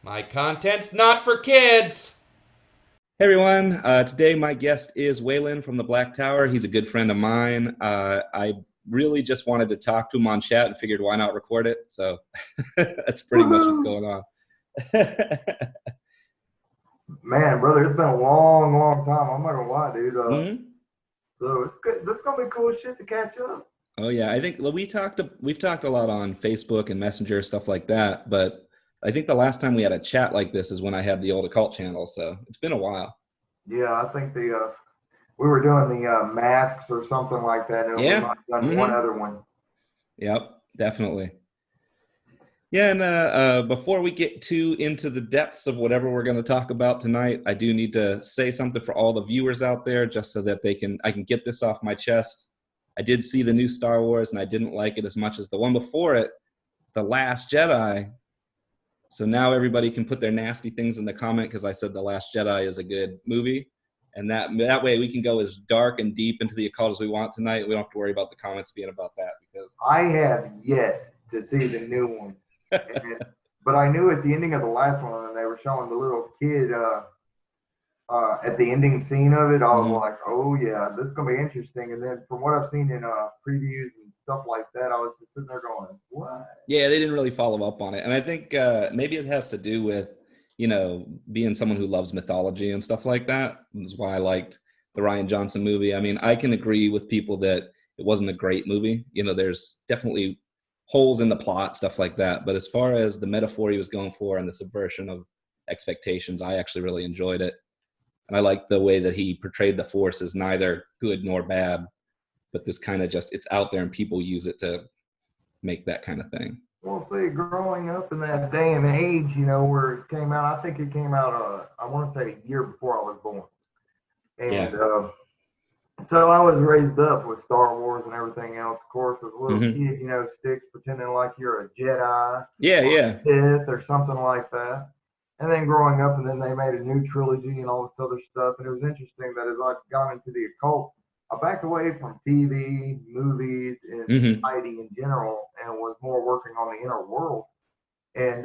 My content's not for kids. Hey everyone, today my guest is Waylon from the Black Tower. He's a good friend of mine. I really just wanted to talk to him on chat and figured why not record it. So that's pretty much what's Woohoo! going on. Man, brother, it's been a long, long time. I'm not gonna lie, dude. Mhm. So it's good. This is gonna be cool shit to catch up. Oh yeah, I think well, we've talked a lot on Facebook and Messenger stuff like that, but I think the last time we had a chat like this is when I had the old occult channel. So it's been a while. Yeah, I think the we were doing the masks or something like that, and we Yeah. might have done one Hmm. other one. Yep. Definitely. Yeah, and before we get too into the depths of whatever we're going to talk about tonight, I do need to say something for all the viewers out there, just so that I can get this off my chest. I did see the new Star Wars, and I didn't like it as much as the one before it, The Last Jedi. So now everybody can put their nasty things in the comment because I said The Last Jedi is a good movie, and that way we can go as dark and deep into the occult as we want tonight. We don't have to worry about the comments being about that because. I have yet to see the new one, and but I knew at the ending of the last one, when they were showing the little kid at the ending scene of it, I was Mhm. like, oh yeah, this is gonna be interesting. And then from what I've seen in previews and stuff like that, I was just sitting there going, what? Yeah, they didn't really follow up on it. And I think maybe it has to do with, being someone who loves mythology and stuff like that. Is why I liked the Ryan Johnson movie. I mean, I can agree with people that it wasn't a great movie. There's definitely holes in the plot, stuff like that. But as far as the metaphor he was going for and the subversion of expectations, I actually really enjoyed it. And I like the way that he portrayed the Force as neither good nor bad, but this kind of just, it's out there and people use it to make that kind of thing. Well, see, growing up in that day and age, where it came out, I think it came out, I want to say a year before I was born. Yeah. And so I was raised up with Star Wars and everything else. Of course, as a little Hmm. kid, sticks pretending like you're a Jedi Yeah, or yeah. a Sith or something like that. And then growing up, and then they made a new trilogy and all this other stuff. And it was interesting that as I've gone into the occult, I backed away from TV, movies, and Hmm. society in general, and was more working on the inner world. And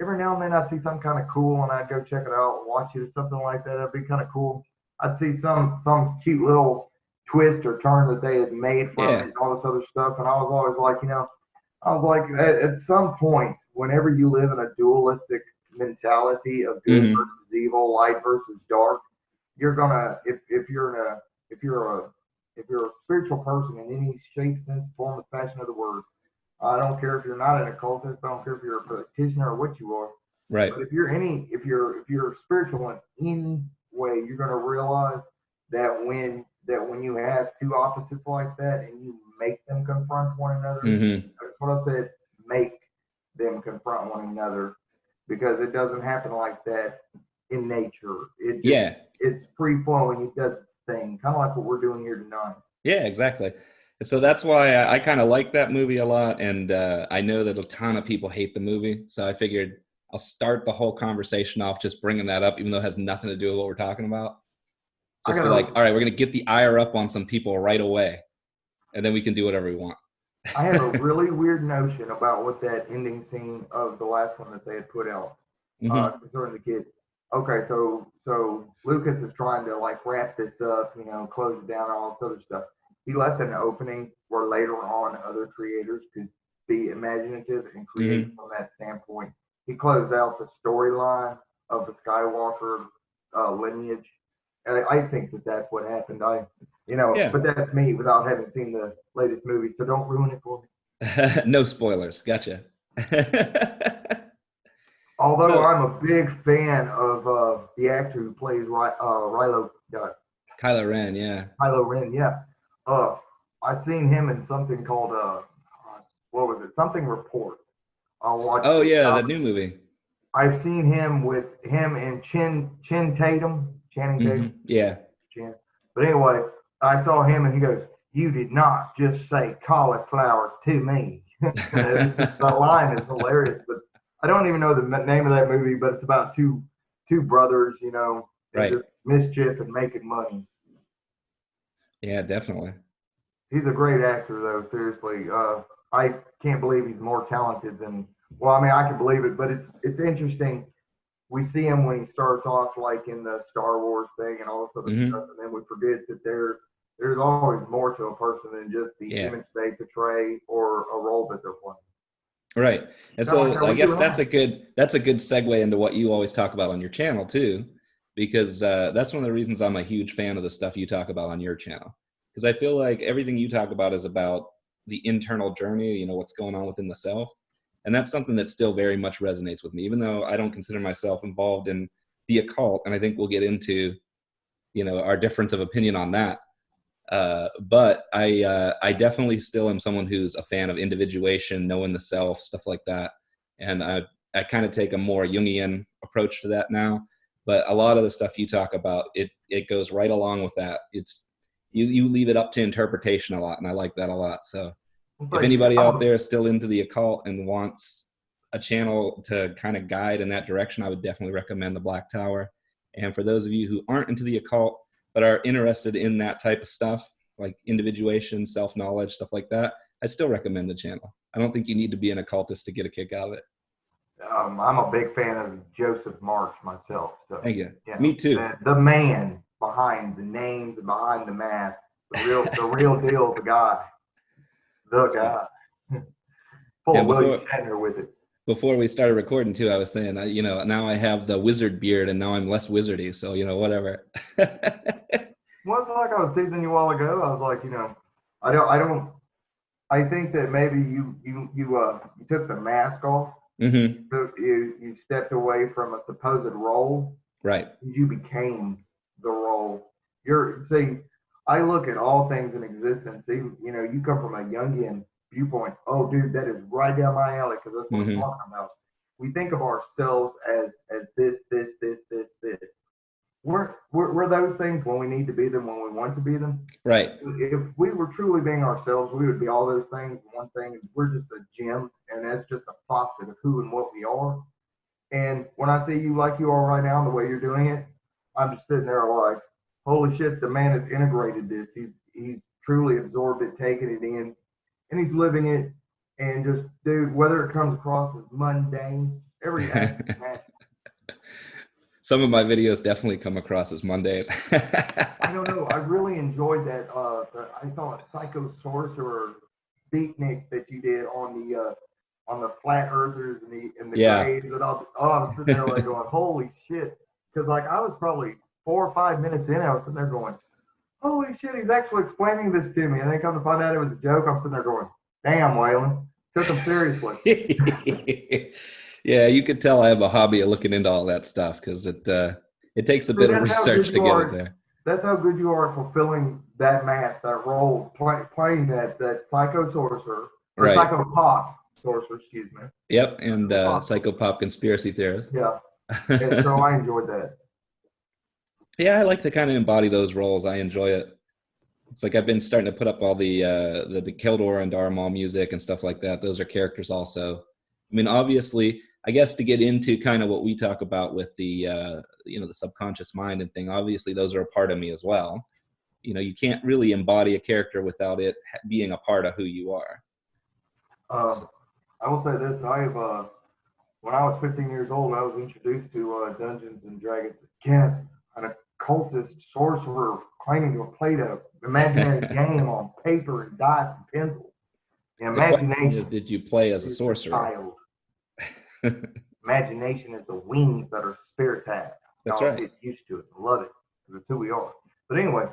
every now and then I'd see something kind of cool, and I'd go check it out, watch it, or something like that. It'd be kind of cool. I'd see some cute little twist or turn that they had made from it, Yeah. and all this other stuff. And I was always like, I was like, at some point, whenever you live in a dualistic mentality of good Hmm. versus evil, light versus dark, you're gonna if you're in a if you're a if you're a spiritual person in any shape, sense, form, or fashion of the word, I don't care if you're not an occultist. I don't care if you're a practitioner or what you are. Right. But if you're spiritual in any way, you're going to realize that when you have two opposites like that and you make them confront one another, Hmm. that's what I said. Make them confront one another because it doesn't happen like that in nature. Yeah. It's free flowing. It does its thing, kind of like what we're doing here tonight. Yeah, exactly. And so that's why I kind of like that movie a lot. And I know that a ton of people hate the movie. So I figured I'll start the whole conversation off just bringing that up, even though it has nothing to do with what we're talking about. I Just got be like, a all right, we're going to get the ire up on some people right away. And then we can do whatever we want. I have a really weird notion about what that ending scene of the last one that they had put out Hmm. concerning the kid. Okay, so Lucas is trying to like wrap this up, close it down, all this other stuff. He left an opening where later on other creators could be imaginative and create Hmm. from that standpoint. He closed out the storyline of the Skywalker lineage, and I think that that's what happened. Yeah. But that's me without having seen the latest movie, so don't ruin it for me. No spoilers. Gotcha. Although So I'm a big fan of the actor who plays Kylo Ren, yeah. Kylo Ren, yeah, uh, I seen him in something called what was it? Something Report. I watched Oh it. yeah, that new movie. I've seen him with him and Channing Tatum, Yeah. Chin. But anyway, I saw him and he goes, "You did not just say cauliflower to me." The line is hilarious, but I don't even know the name of that movie. But it's about two brothers, and Right. just mischief and making money. Yeah, definitely. He's a great actor, though. Seriously, I can't believe he's more talented than. Well, I mean, I can believe it, but it's interesting we see him when he starts off like in the Star Wars thing and all this other stuff, and then we forget that there's always more to a person than just the image they portray or a role that they're playing. Right. And so I guess that's a good segue into what you always talk about on your channel too, because that's one of the reasons I'm a huge fan of the stuff you talk about on your channel. Because I feel like everything you talk about is about the internal journey, you know, what's going on within the self. And that's something that still very much resonates with me, even though I don't consider myself involved in the occult. And I think we'll get into, you know, our difference of opinion on that. But I definitely still am someone who's a fan of individuation, knowing the self, stuff like that. And I kind of take a more Jungian approach to that now. But a lot of the stuff you talk about, it goes right along with that. It's you leave it up to interpretation a lot, and I like that a lot. So if anybody out there is still into the occult and wants a channel to kind of guide in that direction, I would definitely recommend the Black Tower. And for those of you who aren't into the occult but are interested in that type of stuff, like individuation, self-knowledge, stuff like that, I still recommend the channel. I don't think you need to be an occultist to get a kick out of it. I'm a big fan of Joseph March myself. So thank you. Me too. The man behind the names and behind the masks, the real deal, the guy. Full of William Shatner with it. Before we started recording too, I was saying, you know, now I have the wizard beard and now I'm less wizardy. So, you know, whatever. Well, it's like I was teasing you a while ago. I was like, you know, I think that maybe you took the mask off. Mm-hmm. You stepped away from a supposed role. Right. You became the role. I look at all things in existence. Even, you know, you come from a Jungian viewpoint. Oh, dude, that is right down my alley because that's what I'm talking about. We think of ourselves as this. We're those things when we need to be them, when we want to be them. Right. If we were truly being ourselves, we would be all those things. One thing, we're just a gem, and that's just a faucet of who and what we are. And when I see you like you are right now, the way you're doing it, I'm just sitting there like, holy shit, the man has integrated this. He's truly absorbed it, taken it in, and he's living it. And just, dude, whether it comes across as mundane, every act is magic. Some of my videos definitely come across as mundane. I don't know. I really enjoyed that. I saw a Psycho Sorcerer beatnik that you did on the flat earthers and the graves. And I was sitting there like going, holy shit. Because like I was probably 4 or 5 minutes in, I was sitting there going, holy shit, he's actually explaining this to me. And then come to find out it was a joke. I'm sitting there going, damn, Waylon. Took him seriously. Yeah, you could tell I have a hobby of looking into all that stuff because it takes a bit of research to get it there. That's how good you are at fulfilling that mask, that role, playing that Psycho Sorcerer, or right. Psycho-Pop Sorcerer, excuse me. Yep, and Psycho-Pop Conspiracy Theorist. Yeah, and so I enjoyed that. Yeah, I like to kind of embody those roles. I enjoy it. It's like I've been starting to put up all the Keldor and Dharma music and stuff like that. Those are characters also. I mean, obviously, I guess to get into kind of what we talk about with the, the subconscious mind and thing, obviously those are a part of me as well. You know, you can't really embody a character without it being a part of who you are. I will say this. When I was 15 years old, I was introduced to Dungeons and Dragons. Yes, an occultist sorcerer claiming to have played an imaginary game on paper and dice and pencils. The imagination did you play as a sorcerer? Imagination is the wings that are spirits have. That's right. Get used to it. I love it because it's who we are. But anyway,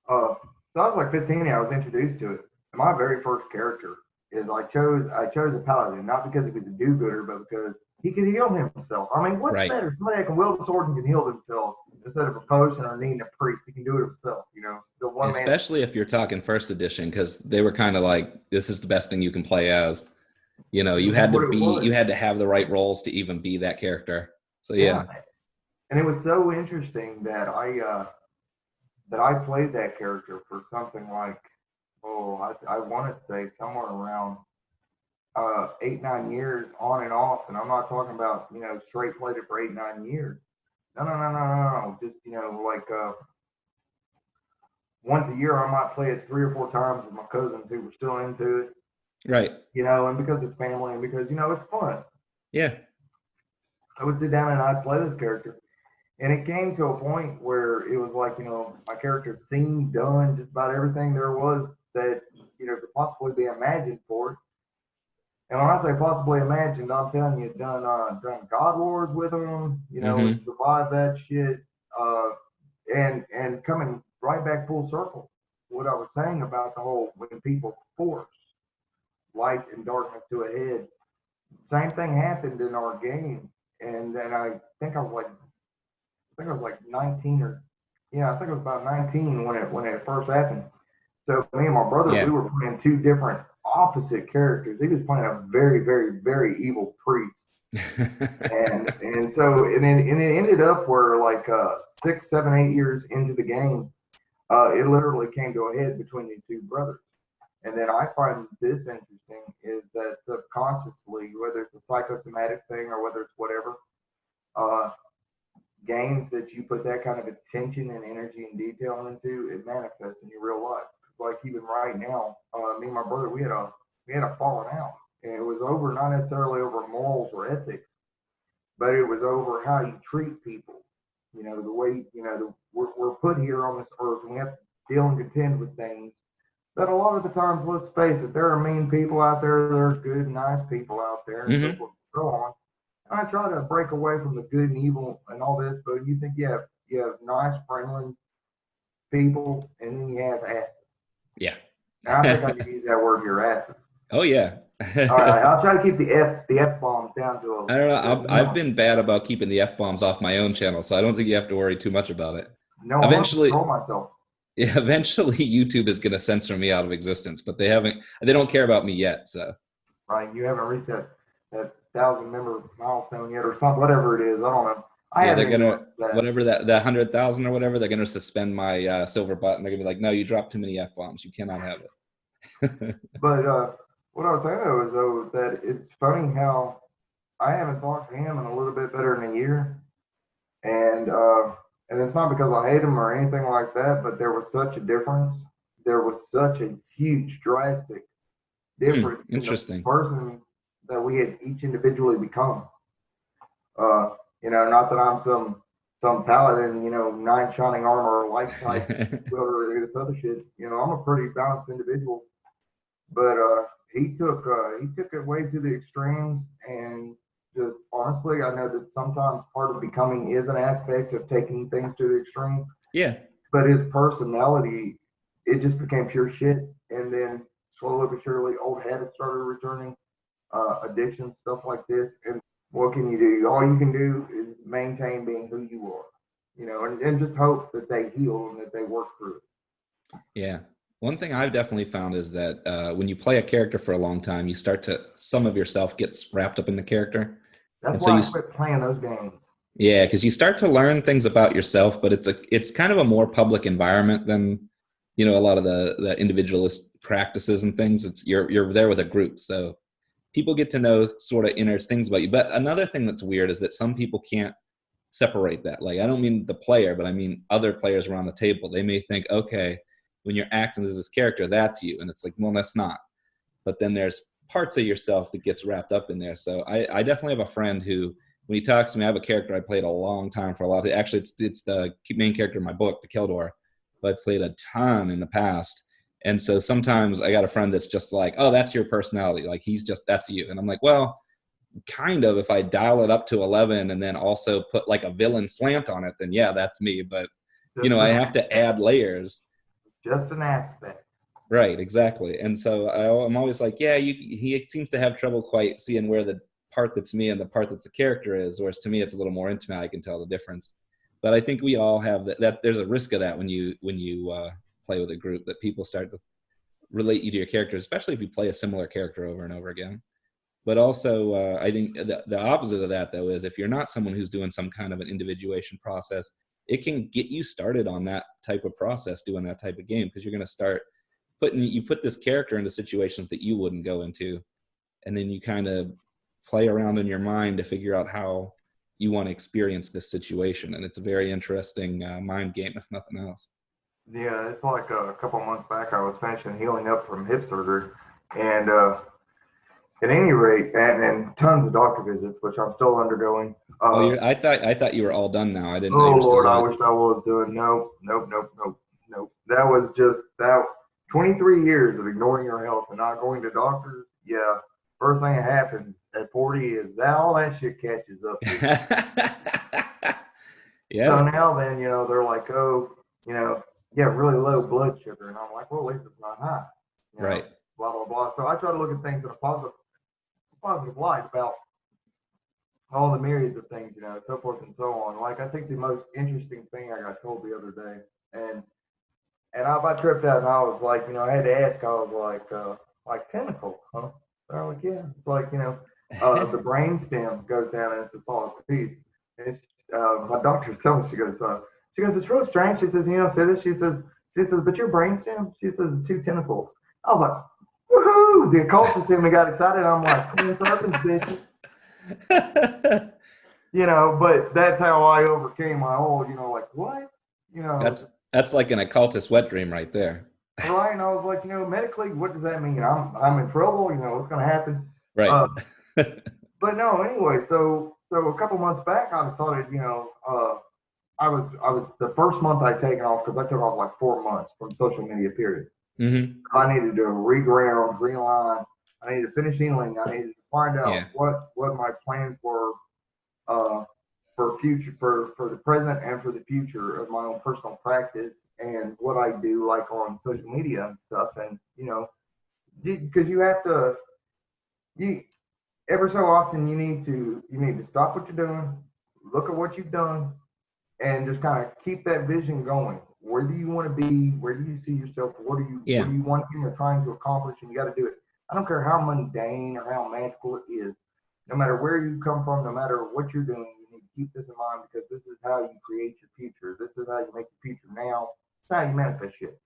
so I was like 15 and I was introduced to it. And my very first character is I chose a paladin, not because he was a do-gooder, but because he could heal himself. I mean, what's better? Somebody that can wield a sword and can heal themselves instead of a potion or needing a priest. He can do it himself, you know. Especially if you're talking first edition, because they were kind of like, this is the best thing you can play as. You know, you had to have the right roles to even be that character. So yeah. And it was so interesting that I played that character for something like, I want to say somewhere around 8-9 years on and off. And I'm not talking about, you know, straight played it for 8-9 years. No. Just, you know, like once a year I might play it 3 or 4 times with my cousins who were still into it. Right. You know, and because it's family and because, you know, it's fun. Yeah. I would sit down and I'd play this character. And it came to a point where it was like, my character had seen, done just about everything there was that, could possibly be imagined for it. And when I say possibly imagined, I'm telling you, done God Wars with them, and Mm-hmm. survived that shit. Uh, and coming right back full circle, what I was saying about the whole when people force light and darkness to a head, same thing happened in our game. And then I think I was like 19 or yeah, I think it was about 19 when it first happened. So me and my brother, we Yeah. were playing two different opposite characters. He was playing a very, very, very evil priest, and it ended up where like 6, 7, 8 years into the game, it literally came to a head between these two brothers. And then I find this interesting is that subconsciously, whether it's a psychosomatic thing or whether it's whatever, uh, games that you put that kind of attention and energy and detail into, it manifests in your real life. Like even right now, me and my brother, we had a falling out, and it was over not necessarily over morals or ethics, but it was over how you treat people. The way we're put here on this earth, and we have to deal and contend with things that a lot of the times, let's face it, there are mean people out there, there are good, nice people out there, and so Mm-hmm. forth and so on. I try to break away from the good and evil and all this, but you think you have nice, friendly people, and then you have asses. Yeah. And I think I can use that word here, asses. Oh yeah. All right, I'll try to keep the f bombs down I don't know. to a I've minimum. been bad about keeping the F bombs off my own channel, so I don't think you have to worry too much about it. No, I'm gonna Eventually, control myself. yeah, eventually YouTube is going to censor me out of existence, but they don't care about me yet. So Right, you haven't reached that 1,000 member milestone yet, or something, whatever it is. I don't know. I yeah, they're haven't even gonna looked at that. whatever that 100,000 or whatever, they're gonna suspend my silver button. They're gonna be like, no, you dropped too many F bombs. You cannot have it. But what I was saying though is that it's funny how I haven't talked to him in a little bit better than a year, and it's not because I hate him or anything like that, but there was such a difference. There was such a huge, drastic difference in the Interesting. person that we had each individually become. Uh, not that I'm some paladin, knight shining armor, light type, whatever this other shit. I'm a pretty balanced individual, but he took it way to the extremes, and just honestly, I know that sometimes part of becoming is an aspect of taking things to the extreme, Yeah. but his personality, it just became pure shit, and then slowly but surely, old habits started returning, addiction, stuff like this, and what can you do? All you can do is maintain being who you are, and just hope that they heal and that they work through it. Yeah. One thing I've definitely found is that when you play a character for a long time, some of yourself gets wrapped up in the character. That's And so why I quit playing those games. yeah, because you start to learn things about yourself, but it's kind of a more public environment than, a lot of the individualist practices and things. You're there with a group. So people get to know sort of inner things about you. But another thing that's weird is that some people can't separate that. Like, I don't mean the player, but I mean other players around the table. They may think, okay, when you're acting as this character, that's you. And it's like, well, that's not. But then there's parts of yourself that gets wrapped up in there. So I definitely have a friend who, when he talks to me, I have a character I played a long time for a lot. Actually, it's the main character in my book, the Keldor, but I've played a ton in the past. And so sometimes I got a friend that's just like, oh, that's your personality. Like, that's you. And I'm like, well, kind of, if I dial it up to 11 and then also put like a villain slant on it, then yeah, that's me. But, Just I an have to add layers. just an aspect. Right, exactly. And so I'm always like, yeah, he seems to have trouble quite seeing where the part that's me and the part that's the character is, whereas to me it's a little more intimate. I can tell the difference. But I think we all have that there's a risk of that when you play with a group, that people start to relate you to your character, especially if you play a similar character over and over again. But also, I think the opposite of that, though, is if you're not someone who's doing some kind of an individuation process, it can get you started on that type of process, doing that type of game, because you're going to start you put this character into situations that you wouldn't go into, and then you kind of play around in your mind to figure out how you want to experience this situation. And it's a very interesting mind game, if nothing else. Yeah, it's like a couple months back, I was finishing healing up from hip surgery, and At any rate, and tons of doctor visits, which I'm still undergoing. I thought you were all done now. I didn't know Oh you were still Lord, I doing it. wish I was doing. Nope. That was just that 23 years of ignoring your health and not going to doctors. Yeah, first thing that happens at 40 is that all that shit catches up to you. Yeah. So now then, they're like, oh, you have really low blood sugar, and I'm like, well, at least it's not high. Right. Blah blah blah. So I try to look at things in a positive light about all the myriads of things, so forth and so on. Like I think the most interesting thing I got told the other day, and I tripped out and I was like, I had to ask, I was like tentacles, huh? They're like, yeah. It's like, the brain stem goes down and it's a solid piece. And my doctor's telling me, she goes, it's real strange. She says, say this. She says, but your brain stem, she says, 2 tentacles. I was like, woohoo! The occultist in me got excited. I'm like, twin serpents, bitches. But that's how I overcame my whole, like, what? That's like an occultist wet dream right there. Right. And I was like, medically, what does that mean? I'm in trouble, what's gonna happen? Right. But no, anyway, so a couple months back I decided, I was the first month I'd taken off because I took off like 4 months from social media, period. Mm-hmm. I needed to reground, realign, I needed to finish healing, I needed to find out what my plans were for future, for the present and for the future of my own personal practice and what I do like on social media and stuff. And because you have to, ever so often you need to stop what you're doing, look at what you've done, and just kind of keep that vision going. Where do you want to be? Where do you see yourself? What are you wanting or trying to accomplish? And you got to do it. I don't care how mundane or how magical it is. No matter where you come from, no matter what you're doing, you need to keep this in mind because this is how you create your future. This is how you make your future now. It's how you manifest shit.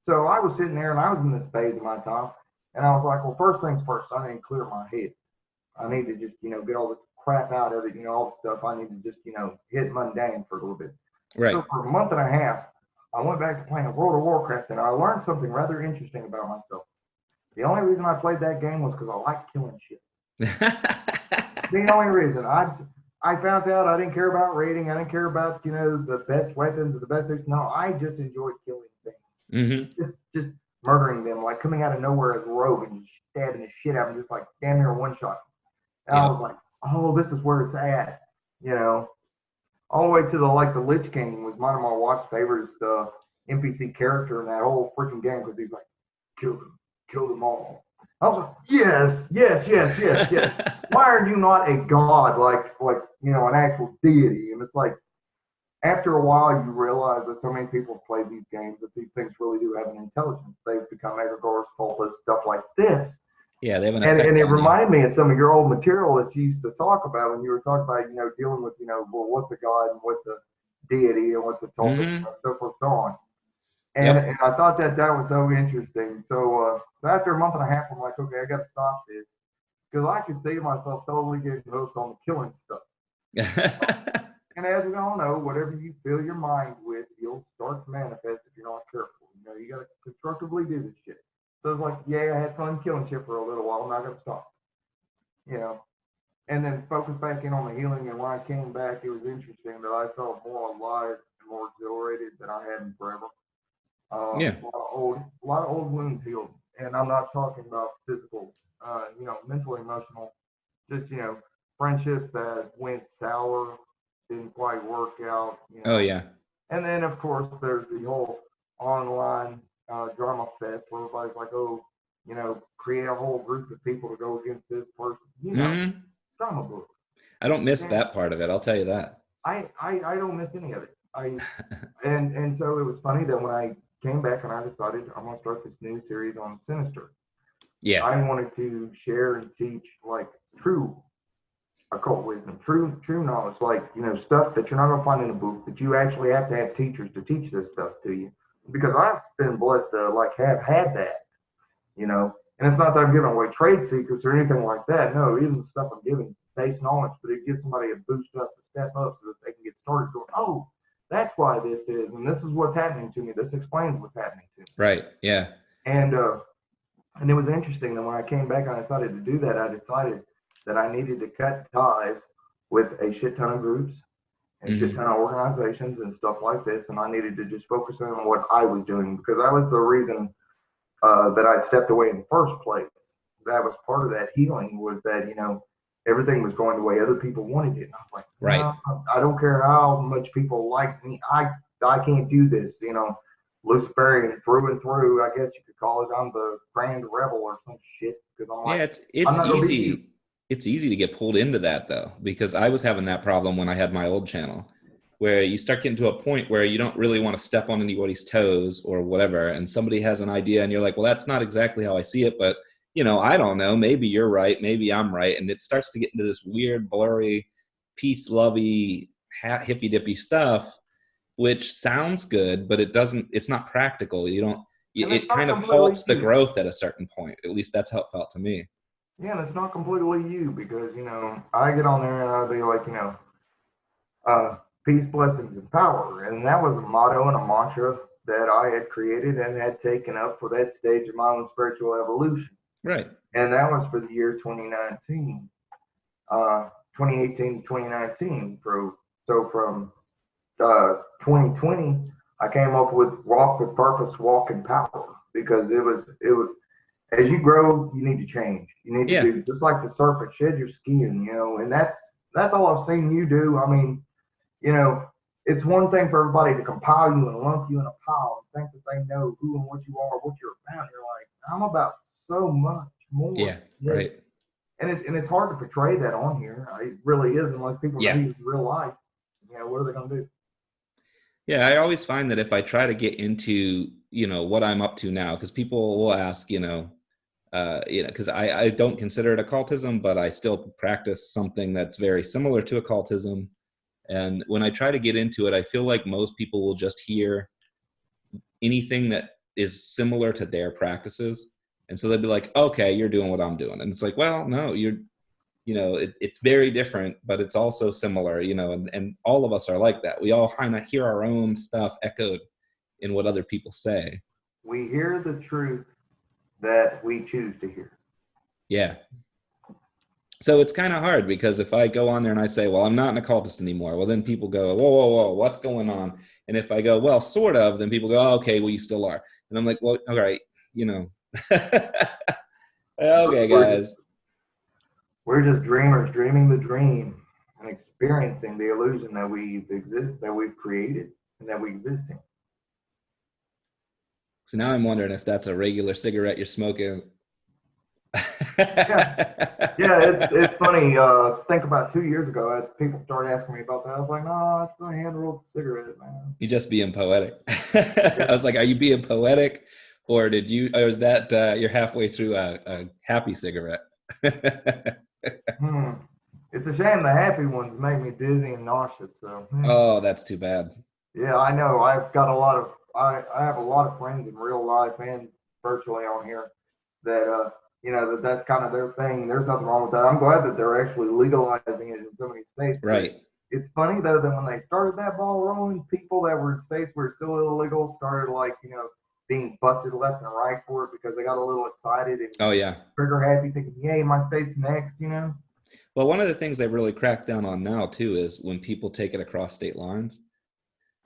So I was sitting there and I was in this phase of my time, and I was like, well, first things first, I need to clear my head. I need to just, get all this crap out of it, all the stuff. I need to just, hit mundane for a little bit. Right. So for a month and a half, I went back to playing World of Warcraft, and I learned something rather interesting about myself. The only reason I played that game was because I like killing shit. The only reason. I found out I didn't care about rating. I didn't care about, the best weapons or the best things. No, I just enjoyed killing things. Mm-hmm. Just murdering them, like coming out of nowhere as a rogue and just stabbing the shit out of them, just like damn near one shot. And I was like, oh, this is where it's at, all the way to the Lich King was one of my watch favorites, NPC character in that whole freaking game because he's like, kill them all. I was like, yes. Why are you not a god like an actual deity? And it's like, after a while, you realize that so many people play these games that these things really do have an intelligence. They've become egregores, faultless, stuff like this. Yeah, they have an effect. And it reminded me of some of your old material that you used to talk about when you were talking about, dealing with, well, what's a god and what's a deity and what's a topic, and so forth, so on. And I thought that was so interesting. So after a month and a half, I'm like, okay, I got to stop this because I could see myself totally getting hooked on the killing stuff. And as we all know, whatever you fill your mind with, you'll start to manifest if you're not careful. You got to constructively do this shit. So it's like, yeah, I had fun killing shit for a little while. I'm not going to stop. And then focus back in on the healing. And when I came back, it was interesting that I felt more alive and more exhilarated than I had in forever. A lot of old wounds healed. And I'm not talking about physical, mental, emotional, just, friendships that went sour, didn't quite work out. Oh, yeah. And then, of course, there's the whole online drama fest where everybody's like, oh, create a whole group of people to go against this person. Drama book. I don't miss that part of it. I'll tell you that. I don't miss any of it. And so it was funny that when I came back and I decided I'm going to start this new series on Sinister. Yeah. I wanted to share and teach true occult wisdom, true knowledge, stuff that you're not going to find in a book, that you actually have to have teachers to teach this stuff to you. Because I've been blessed to have had that, and it's not that I'm giving away trade secrets or anything like that. No, even the stuff I'm giving is base knowledge, but it gives somebody a boost up, a step up so that they can get started going, oh, that's why this is, and this is what's happening to me. This explains what's happening to me. Right. Yeah. And And it was interesting that when I came back and I decided to do that, I decided that I needed to cut ties with a shit ton of groups and shit ton of organizations and stuff like this. And I needed to just focus on what I was doing, because that was the reason that I'd stepped away in the first place. That was part of that healing, was that, everything was going the way other people wanted it. And I was like, Right. no, I don't care how much people like me. I can't do this, Luciferian through and through, I guess you could call it. I'm the grand rebel or some shit, because I'm like, it's I'm not gonna be you. easy. It's easy to get pulled into that though, because I was having that problem when I had my old channel, where you start getting to a point where you don't really want to step on anybody's toes or whatever, and somebody has an idea and you're like, well, that's not exactly how I see it, but I don't know, maybe you're right, maybe I'm right, and it starts to get into this weird, blurry, peace-lovey, hippy-dippy stuff, which sounds good, but it's not practical. It kind of halts the growth at a certain point. At least that's how it felt to me. Yeah, and it's not completely you, because, I get on there and I'll be like, peace, blessings, and power. And that was a motto and a mantra that I had created and had taken up for that stage of my own spiritual evolution. Right. And that was for the year 2019, 2018 to 2019. So from 2020, I came up with walk with purpose, walk in power, because it was, as you grow, you need to change. You need to do, just like the serpent, shed your skin, and that's all I've seen you do. I mean, it's one thing for everybody to compile you and lump you in a pile and think that they know who and what you are, what you're about. You're like, I'm about so much more. Yeah, right. And it's hard to portray that on here. It really is, unless people know you in real life. What are they going to do? Yeah, I always find that if I try to get into, what I'm up to now, because people will ask, because I don't consider it occultism, but I still practice something that's very similar to occultism. And when I try to get into it, I feel like most people will just hear anything that is similar to their practices. And so they'll be like, okay, you're doing what I'm doing. And it's like, well, no, it's very different, but it's also similar, and all of us are like that. We all kind of hear our own stuff echoed in what other people say. We hear the truth that we choose to hear. Yeah. So it's kind of hard, because if I go on there and I say, well, I'm not an occultist anymore, well, then people go, whoa, what's going on? And if I go, well, sort of, then people go, oh, okay, well, you still are. And I'm like, well, all right, okay, guys. We're just dreamers dreaming the dream and experiencing the illusion that we've created and that we exist in. So now I'm wondering if that's a regular cigarette you're smoking. It's funny. Think about 2 years ago, people started asking me about that. I was like, no, it's a hand-rolled cigarette, man. You're just being poetic. I was like, are you being poetic, or is that you're halfway through a happy cigarette? It's a shame the happy ones make me dizzy and nauseous. So. Oh, that's too bad. Yeah, I know. I have a lot of friends in real life and virtually on here that that's kind of their thing. There's nothing wrong with that. I'm glad that they're actually legalizing it in so many states. Right. It's funny though that when they started that ball rolling, people that were in states where it's still illegal started being busted left and right for it, because they got a little excited and trigger happy, thinking, yay, my state's next, Well, one of the things they really crack down on now too is when people take it across state lines,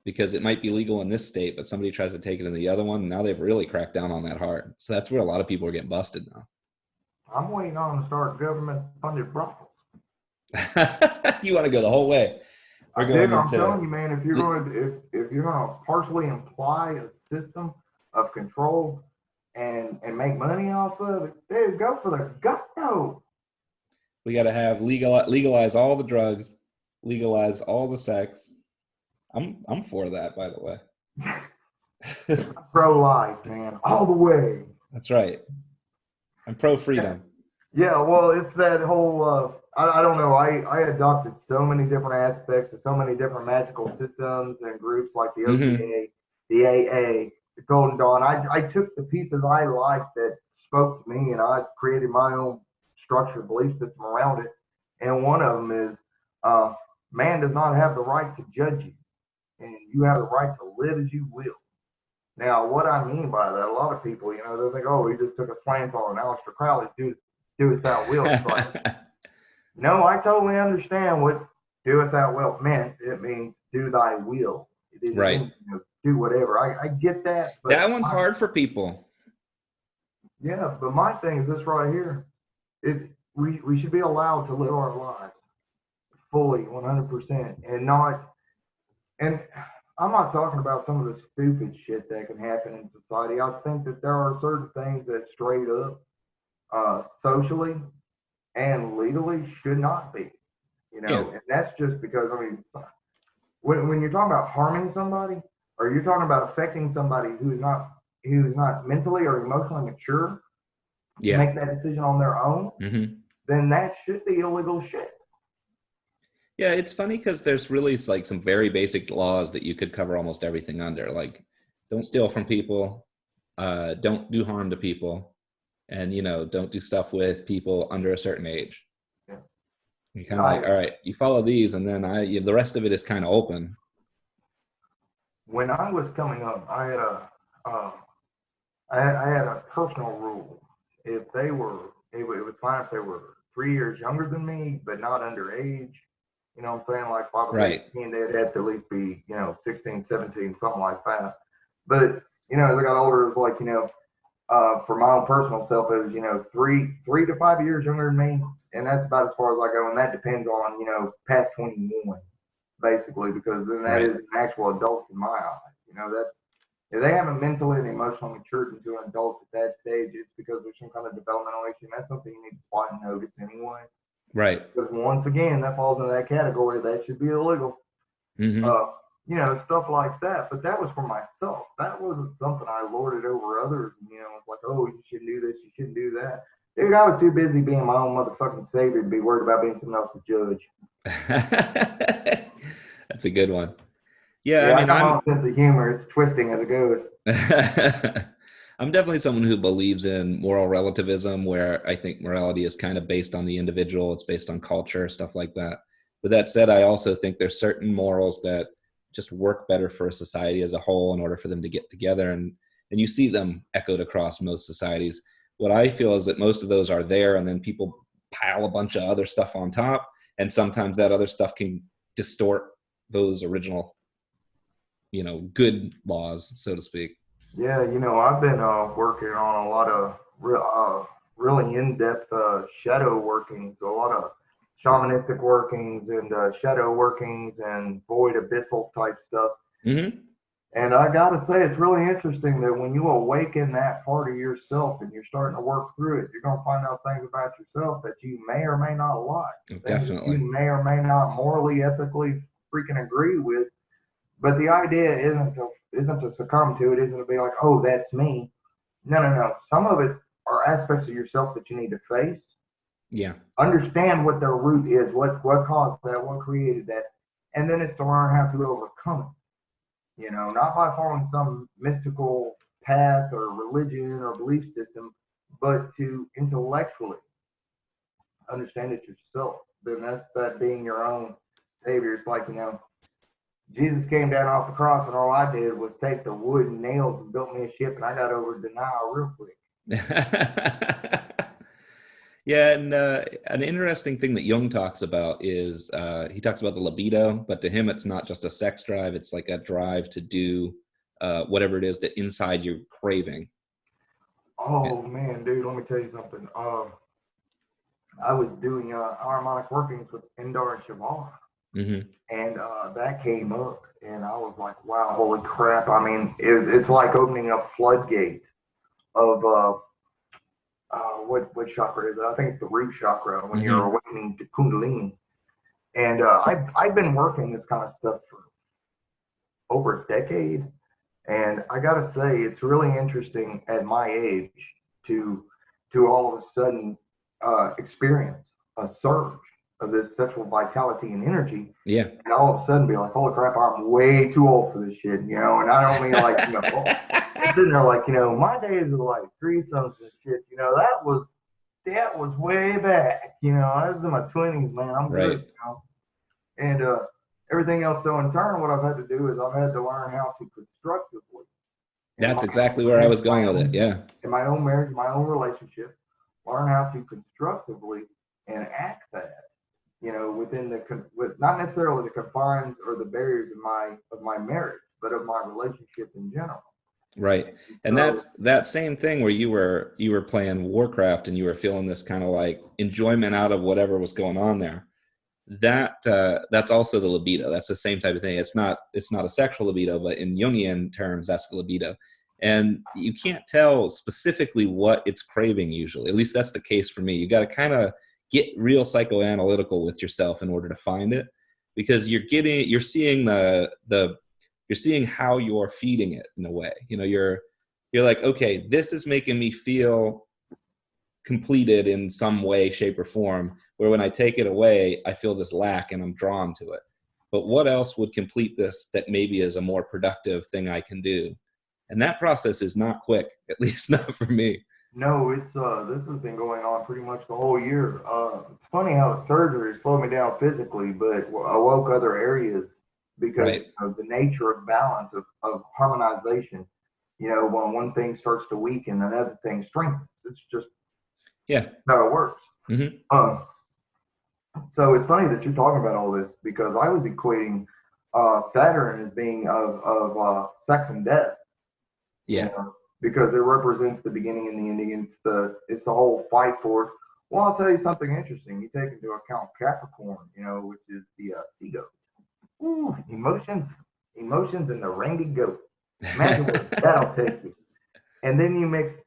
because it might be legal in this state, but somebody tries to take it in the other one. And now they've really cracked down on that hard. So that's where a lot of people are getting busted now. I'm waiting on to start government-funded brothels. You want to go the whole way? I'm telling you, man. If you're going to partially imply a system of control and make money off of it, dude, go for the gusto. We got to have legalize all the drugs, legalize all the sex. I'm for that, by the way. Pro-life, man, all the way. That's right. I'm pro-freedom. Yeah, well, it's that whole, I don't know, I adopted so many different aspects of so many different magical systems and groups like the OTA, the AA, the Golden Dawn. I took the pieces I liked that spoke to me, and I created my own structured belief system around it. And one of them is, man does not have the right to judge you, and you have the right to live as you will. Now, what I mean by that, a lot of people, you know, they think, oh, he just took a slant on Aleister Crowley's do as thou wilt. It's like, no, I totally understand what do as thou wilt meant. It means do thy will. It didn't Right. mean, you know, do whatever. I get that. But That one's hard for people. yeah, but my thing is this right here. We should be allowed to live our lives fully, 100%, and not. And I'm not talking about some of the stupid shit that can happen in society. I think that there are certain things that straight up, socially and legally should not be. You know, Yeah. and that's just because I mean, when you're talking about harming somebody, or you're talking about affecting somebody who's not mentally or emotionally mature to Yeah. make that decision on their own, Mm-hmm. then that should be illegal shit. Yeah, it's funny because there's really like some very basic laws that you could cover almost everything under, like don't steal from people, don't do harm to people, and don't do stuff with people under a certain age. Yeah. You're kind of like, all right, you follow these, and then the rest of it is kind of open. When I was coming up, I had a personal rule. If they were, it was fine if they were 3 years younger than me, but not underage. You know what I'm saying? Like if I was Right. 18, they'd have to at least be, 16, 17, something like that. But, as I got older, it was like, for my own personal self, it was, 3 to 5 years younger than me. And that's about as far as I go. And that depends on, past 21, basically, because then that Right. is an actual adult in my eyes. That's, if they haven't mentally and emotionally matured into an adult at that stage, it's because there's some kind of developmental issue. And that's something you need to spot and notice anyway. Right. Because once again, that falls into that category. That should be illegal. Mm-hmm. Stuff like that. But that was for myself. That wasn't something I lorded over others. It's like, oh, you shouldn't do this, you shouldn't do that. Dude, I was too busy being my own motherfucking savior to be worried about being someone else's judge. That's a good one. Yeah, I got my own sense of humor. It's twisting as it goes. I'm definitely someone who believes in moral relativism, where I think morality is kind of based on the individual. It's based on culture, stuff like that. With that said, I also think there's certain morals that just work better for a society as a whole in order for them to get together. And you see them echoed across most societies. What I feel is that most of those are there, and then people pile a bunch of other stuff on top. And sometimes that other stuff can distort those original, good laws, so to speak. Yeah, I've been working on a lot of really in-depth shadow workings, a lot of shamanistic workings and shadow workings and void abyssal type stuff. Mm-hmm. And I got to say, it's really interesting that when you awaken that part of yourself and you're starting to work through it, you're going to find out things about yourself that you may or may not like. Definitely. Things you may or may not morally, ethically freaking agree with. But the idea isn't to succumb to it, isn't to be like, oh, that's me. No. Some of it are aspects of yourself that you need to face. Yeah. Understand what their root is, what caused that, what created that. And then it's to learn how to overcome it. Not by following some mystical path or religion or belief system, but to intellectually understand it yourself. Then that's that being your own savior. It's like, Jesus came down off the cross, and all I did was take the wood and nails and built me a ship, and I got over denial real quick. Yeah, and an interesting thing that Jung talks about is he talks about the libido, but to him it's not just a sex drive, it's like a drive to do whatever it is that inside you're craving. Oh, man, dude, let me tell you something. I was doing harmonic workings with Indar and Shavar. Mm-hmm. And that came up, and I was like, wow, holy crap. I mean, it's like opening a floodgate of what chakra is it? I think it's the root chakra when you're awakening to Kundalini. And I've been working this kind of stuff for over a decade. And I got to say, it's really interesting at my age to all of a sudden experience a surge of this sexual vitality and energy. Yeah. And all of a sudden be like, holy crap, I'm way too old for this shit, and I don't mean like, I'm sitting there like, my days of like threesomes and shit, that was way back, I was in my 20s, man, I'm good, and everything else. So in turn, what I've had to do is I've had to learn how to constructively That's exactly where I was going with it. Yeah. In my own marriage, my own relationship, learn how to constructively enact that, within with not necessarily the confines or the barriers of my marriage, but of my relationship in general. Right. And that's that same thing where you were playing Warcraft and you were feeling this kind of like enjoyment out of whatever was going on there. That's also the libido. That's the same type of thing. It's not a sexual libido, but in Jungian terms, that's the libido. And you can't tell specifically what it's craving usually. At least that's the case for me. You got to kind of get real psychoanalytical with yourself in order to find it, because you're seeing you're seeing how you're feeding it in a way. You're like, okay, this is making me feel completed in some way, shape, or form, where when I take it away, I feel this lack and I'm drawn to it. But what else would complete this that maybe is a more productive thing I can do? And that process is not quick, at least not for me. No, it's this has been going on pretty much the whole year. It's funny how surgery slowed me down physically, but awoke other areas because of the nature of balance of harmonization. When one thing starts to weaken, another thing strengthens. It's just how it works. Mm-hmm. So it's funny that you're talking about all this, because I was equating Saturn as being of sex and death. Yeah. Because it represents the beginning and the ending. It's the whole fight for it. Well, I'll tell you something interesting. You take into account Capricorn, which is the sea goat. Ooh, emotions and the rangy goat. Imagine what that'll take you. And then you mix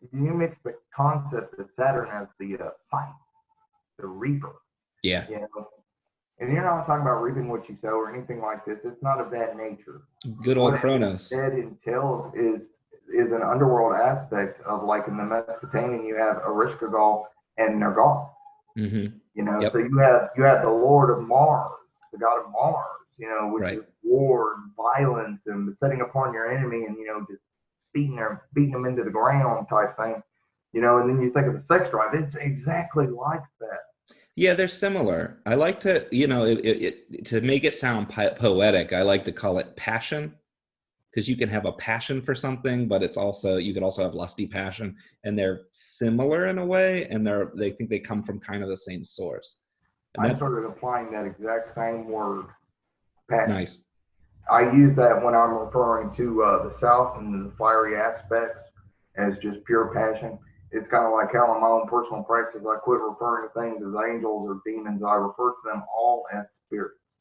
the concept of Saturn as the scythe, the reaper. Yeah. And you're not talking about reaping what you sow or anything like this. It's not of that nature. Good old Kronos. What it entails is an underworld aspect of, like in the Mesopotamian, you have Ereshkigal and Nergal. Mm-hmm. So you have the Lord of Mars, the god of Mars, which is war and violence and setting upon your enemy and just beating them into the ground type thing. And then you think of the sex drive, it's exactly like that. Yeah, they're similar. I like to, to make it sound poetic, I like to call it passion, because you can have a passion for something, but you can also have lusty passion, and they're similar in a way, and they think they come from kind of the same source. And I started applying that exact same word, passion. Nice. I use that when I'm referring to the South and the fiery aspects as just pure passion. It's kind of like how in my own personal practice, I quit referring to things as angels or demons. I refer to them all as spirits.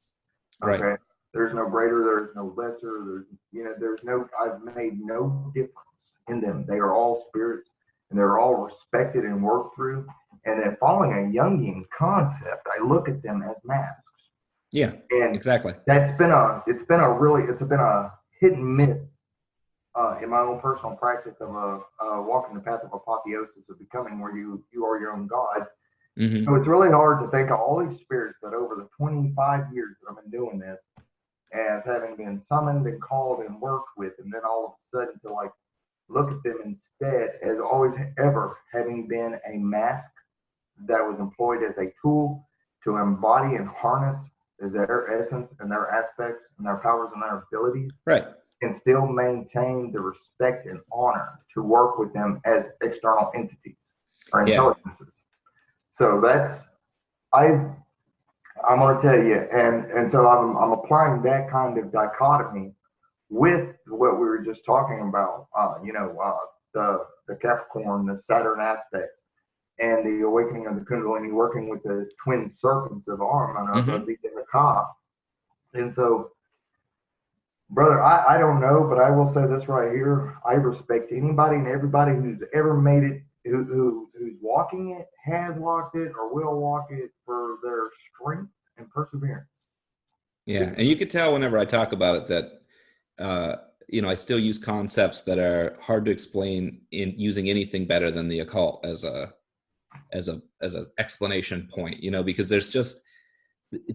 Okay. Right. There's no greater, there's no lesser, I've made no difference in them. They are all spirits, and they're all respected and worked through. And then following a Jungian concept, I look at them as masks. Yeah, and exactly. It's been a hit and miss in my own personal practice of walking the path of apotheosis, of becoming where you are your own God. Mm-hmm. So it's really hard to think of all these spirits that over the 25 years that I've been doing this, as having been summoned and called and worked with, and then all of a sudden to like look at them instead as always ever having been a mask that was employed as a tool to embody and harness their essence and their aspects and their powers and their abilities, right, and still maintain the respect and honor to work with them as external entities or intelligences. So I'm going to tell you, and so I'm applying that kind of dichotomy with what we were just talking about, the Capricorn, the Saturn aspects, and the awakening of the Kundalini, working with the twin serpents of Ahriman, of Zeta and Ka. And so, brother, I don't know, but I will say this right here. I respect anybody and everybody who's ever made it, who's walking it, has walked it, or will walk it, for their strength and perseverance. Yeah, and you could tell whenever I talk about it that, I still use concepts that are hard to explain in using anything better than the occult as a explanation point, because there's just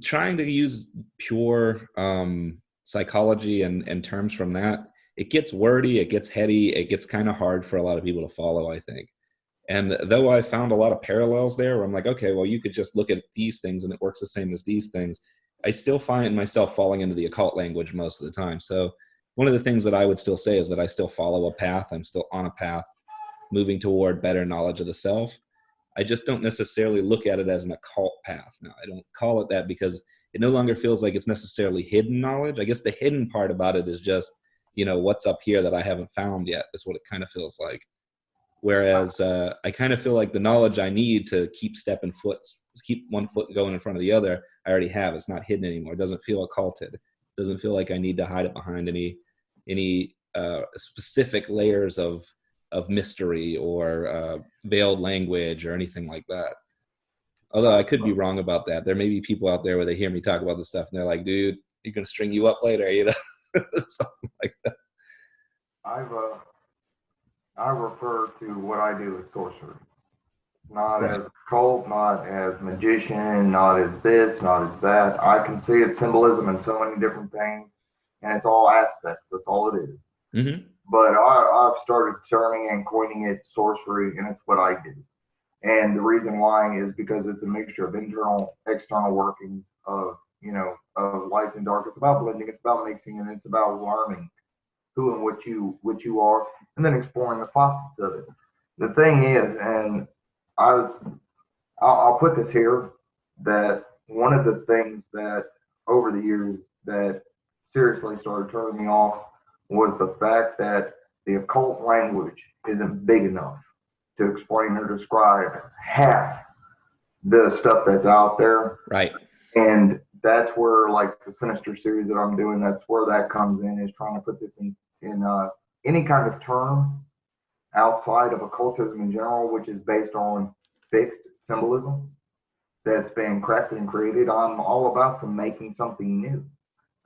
trying to use pure psychology and terms from that. It gets wordy, it gets heady, it gets kind of hard for a lot of people to follow, I think. And though I found a lot of parallels there where I'm like, okay, well, you could just look at these things and it works the same as these things, I still find myself falling into the occult language most of the time. So one of the things that I would still say is that I still follow a path. I'm still on a path moving toward better knowledge of the self. I just don't necessarily look at it as an occult path now. I don't call it that because it no longer feels like it's necessarily hidden knowledge. I guess the hidden part about it is just, what's up here that I haven't found yet is what it kind of feels like. Whereas I kind of feel like the knowledge I need to keep one foot going in front of the other, I already have. It's not hidden anymore. It doesn't feel occulted. It doesn't feel like I need to hide it behind any specific layers of mystery or veiled language or anything like that. Although I could be wrong about that. There may be people out there where they hear me talk about this stuff and they're like, dude, you can string you up later, something like that. I refer to what I do as sorcery, not as occult, not as magician, not as this, not as that. I can see its symbolism in so many different things, and it's all aspects. That's all it is. Mm-hmm. But I've started terming and coining it sorcery, and it's what I do. And the reason why is because it's a mixture of internal, external workings of light and dark. It's about blending, it's about mixing, and it's about learning who and what you are, and then exploring the facets of it. The thing is, and I'll put this here, that one of the things that over the years that seriously started turning me off was the fact that the occult language isn't big enough to explain or describe half the stuff that's out there. Right. And that's where, like, the Sinister series that I'm doing, that's where that comes in, is trying to put this in any kind of term outside of occultism in general, which is based on fixed symbolism that's been crafted and created. I'm all about making something new,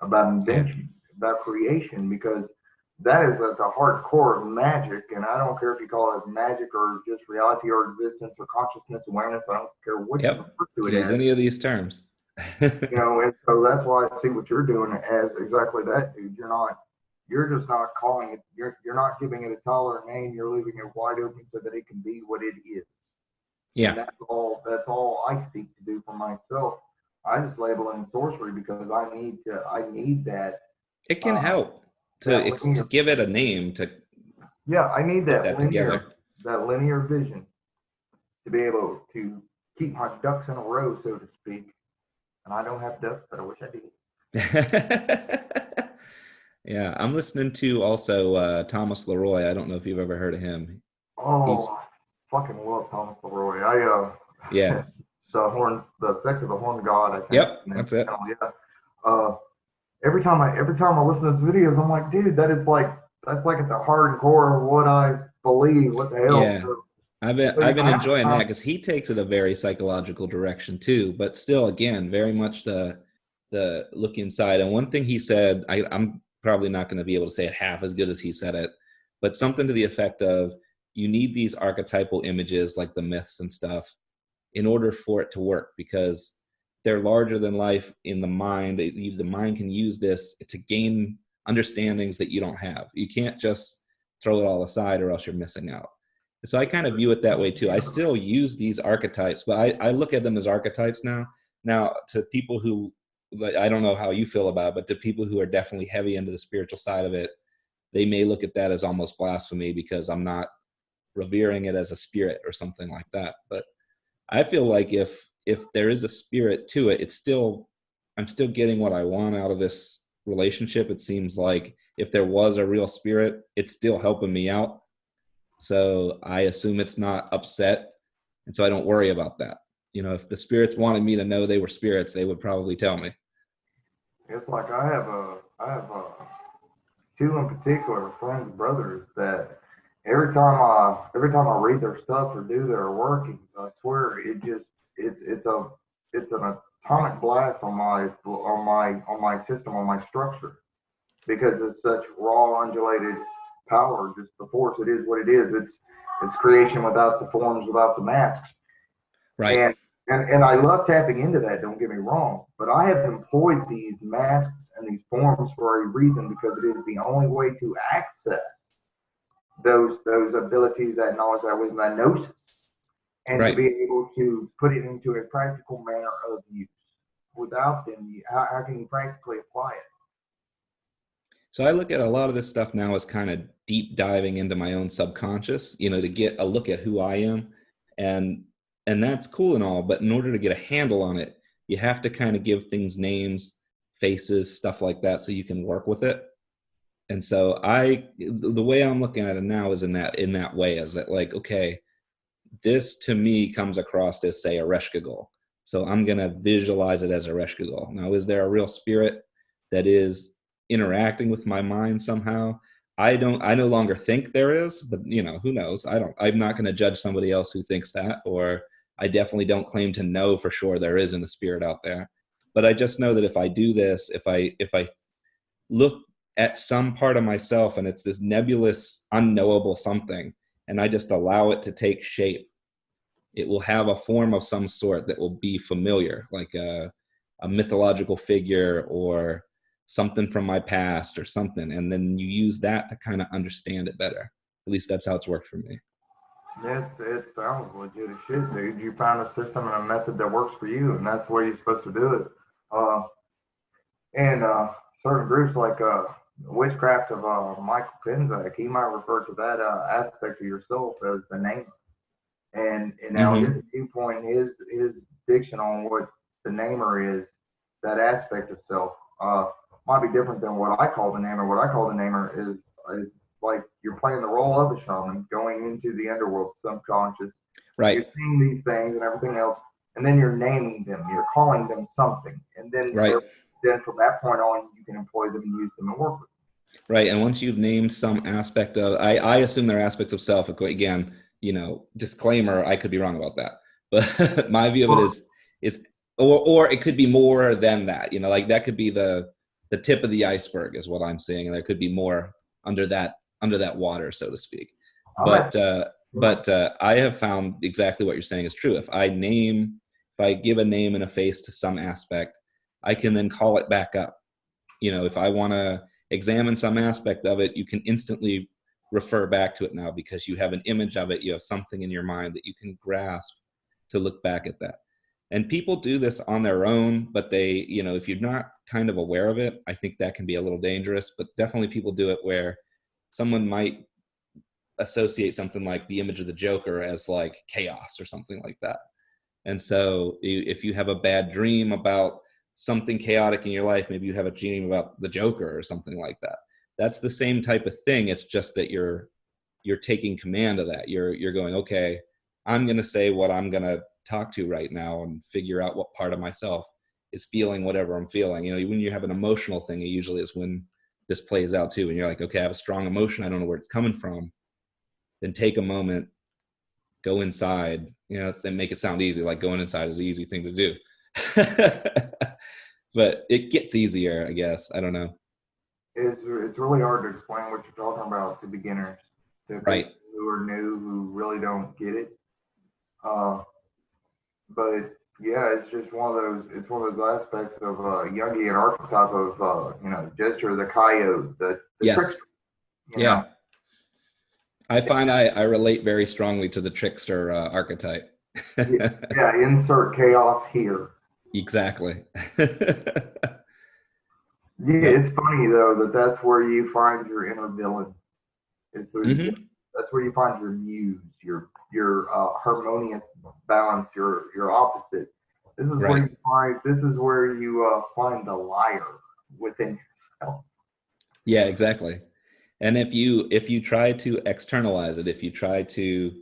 about invention, about creation, because that is at the hardcore of magic. And I don't care if you call it magic or just reality or existence or consciousness awareness. I don't care what you refer to it as. Use any of these terms. And so that's why I see what you're doing as exactly that, dude. You're just not calling it, you're not giving it a title or a name. You're leaving it wide open so that it can be what it is. Yeah. And that's all I seek to do for myself. I just label it in sorcery because I need that. It can help to give it a name I need that linear vision to be able to keep my ducks in a row, so to speak. And I don't have ducks, but I wish I did. Yeah, I'm listening to also Thomas Leroy. I don't know if you've ever heard of him. I fucking love Thomas Leroy. Yeah. the sect of the Horn God, I think. Yep, that's it. Yeah. Every time I listen to his videos, I'm like, dude, that's like at the hardcore of what I believe. What the hell? Yeah. So, I've been enjoying that because he takes it a very psychological direction too, but still, again, very much the look inside. And one thing he said, I'm probably not going to be able to say it half as good as he said it, but something to the effect of, you need these archetypal images like the myths and stuff in order for it to work, because they're larger than life in the mind. The mind can use this to gain understandings that you don't have. You can't just throw it all aside or else you're missing out. So I kind of view it that way too. I still use these archetypes, but I look at them as archetypes now. Now, to people who, I don't know how you feel about it, but to people who are definitely heavy into the spiritual side of it, they may look at that as almost blasphemy because I'm not revering it as a spirit or something like that. But I feel like if there is a spirit to it, I'm still getting what I want out of this relationship. It seems like if there was a real spirit, it's still helping me out. So I assume it's not upset. And so I don't worry about that. If the spirits wanted me to know they were spirits, they would probably tell me. It's like I have two in particular friends, brothers, that every time I read their stuff or do their workings, I swear it's an atomic blast on my system, on my structure, because it's such raw, undulated power. Just the force, it is what it is. It's creation without the forms, without the masks. Right. And I love tapping into that, don't get me wrong, but I have employed these masks and these forms for a reason, because it is the only way to access those abilities, that knowledge, that wisdom, that gnosis, and to be able to put it into a practical manner of use. Without them, how can you practically apply it? So I look at a lot of this stuff now as kind of deep diving into my own subconscious, to get a look at who I am. And that's cool and all, but in order to get a handle on it, you have to kind of give things names, faces, stuff like that, so you can work with it. And so the way I'm looking at it now is in that way, is that like, okay, this to me comes across as, say, a Reshkagul. So I'm going to visualize it as a Reshkagul. Now, is there a real spirit that is interacting with my mind somehow? I no longer think there is, but who knows? I'm not going to judge somebody else who thinks that, or I definitely don't claim to know for sure there isn't a spirit out there. But I just know that if I do this, if I look at some part of myself and it's this nebulous, unknowable something, and I just allow it to take shape, it will have a form of some sort that will be familiar, like a mythological figure or something from my past or something. And then you use that to kind of understand it better. At least that's how it's worked for me. It sounds legit as shit, dude. You found a system and a method that works for you, and that's the way you're supposed to do it. And certain groups like Witchcraft of Michael Penzak, he might refer to that aspect of yourself as the namer. And now his viewpoint, his diction on what the namer is, that aspect of self, might be different than what I call the namer. What I call the namer is like you're playing the role of a shaman, going into the underworld, subconscious. Right. You're seeing these things and everything else, and then you're naming them. You're calling them something, and then then from that point on, you can employ them and use them and work with them. Right. And once you've named some aspect of, I assume they're aspects of self. Again, disclaimer, I could be wrong about that, but my view of it is, or it could be more than that. Like that could be the tip of the iceberg, is what I'm saying, and there could be more under that water, so to speak. But I have found exactly what you're saying is true. If I give a name and a face to some aspect, I can then call it back up. If I want to examine some aspect of it, you can instantly refer back to it now, because you have an image of it. You have something in your mind that you can grasp to look back at that. And people do this on their own, but they, if you're not kind of aware of it, I think that can be a little dangerous. But definitely people do it where someone might associate something like the image of the Joker as like chaos or something like that. And so if you have a bad dream about something chaotic in your life, maybe you have a dream about the Joker or something like that. That's the same type of thing. It's just that you're taking command of that. You're going, okay, I'm going to say what I'm going to talk to right now and figure out what part of myself is feeling whatever I'm feeling. When you have an emotional thing, it usually is when this plays out too. And you're like, okay, I have a strong emotion. I don't know where it's coming from. Then take a moment, go inside, and make it sound easy. Like going inside is the easy thing to do. But it gets easier, I guess. I don't know. It's really hard to explain what you're talking about to beginners, to right, people who are new, who really don't get it. But yeah, it's just one of those. It's one of those aspects of Jungian archetype of gesture, the coyote, the yes, trickster. Yeah. I find I relate very strongly to the trickster archetype. Yeah, insert chaos here. Exactly. Yeah, it's funny though that's where you find your inner villain. That's where you find your muse, your harmonious balance, your opposite. This is where you find. This is where you find the liar within yourself. Yeah, exactly. And if you try to externalize it, if you try to,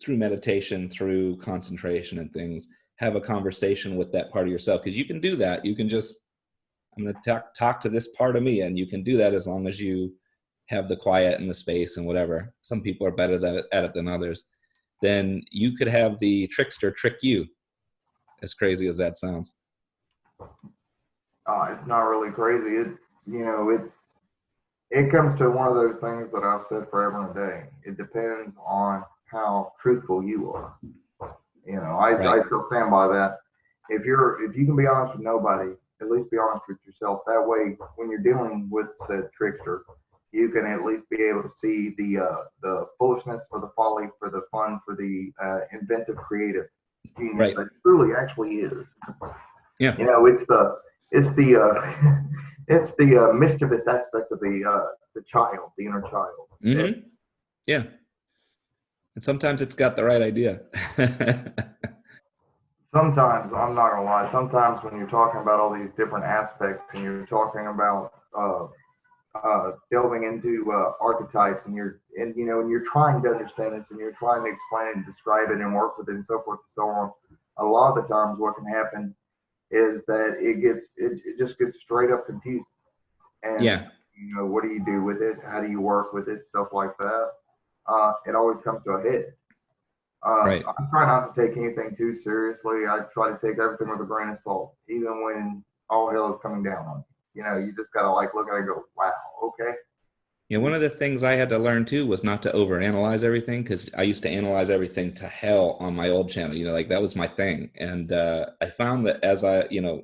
through meditation, through concentration and things, have a conversation with that part of yourself, because you can do that. You can just, I'm going to talk to this part of me, and you can do that as long as you have the quiet and the space and whatever. Some people are better at it than others. Then you could have the trickster trick you, as crazy as that sounds. It's not really crazy. It comes to one of those things that I've said forever and a day. It depends on how truthful you are. I still stand by that. If you can be honest with nobody, at least be honest with yourself. That way, when you're dealing with said trickster, you can at least be able to see the foolishness, for the folly, for the fun, for the inventive, creative genius that truly actually is. Yeah. It's the it's the it's the mischievous aspect of the child, the inner child. Mm-hmm. Yeah. And sometimes it's got the right idea. Sometimes, I'm not gonna lie, sometimes when you're talking about all these different aspects and you're talking about delving into archetypes and and you're trying to understand this and you're trying to explain it and describe it and work with it and so forth and so on, a lot of the times what can happen is that it just gets straight up confusing. And Yeah. what do you do with it? How do you work with it? Stuff like that. It always comes to a head. Right. I try not to take anything too seriously. I try to take everything with a grain of salt, even when all hell is coming down on you. You just gotta like look at it and go, wow, okay. Yeah, one of the things I had to learn too was not to overanalyze everything, because I used to analyze everything to hell on my old channel. Like that was my thing. And I found that as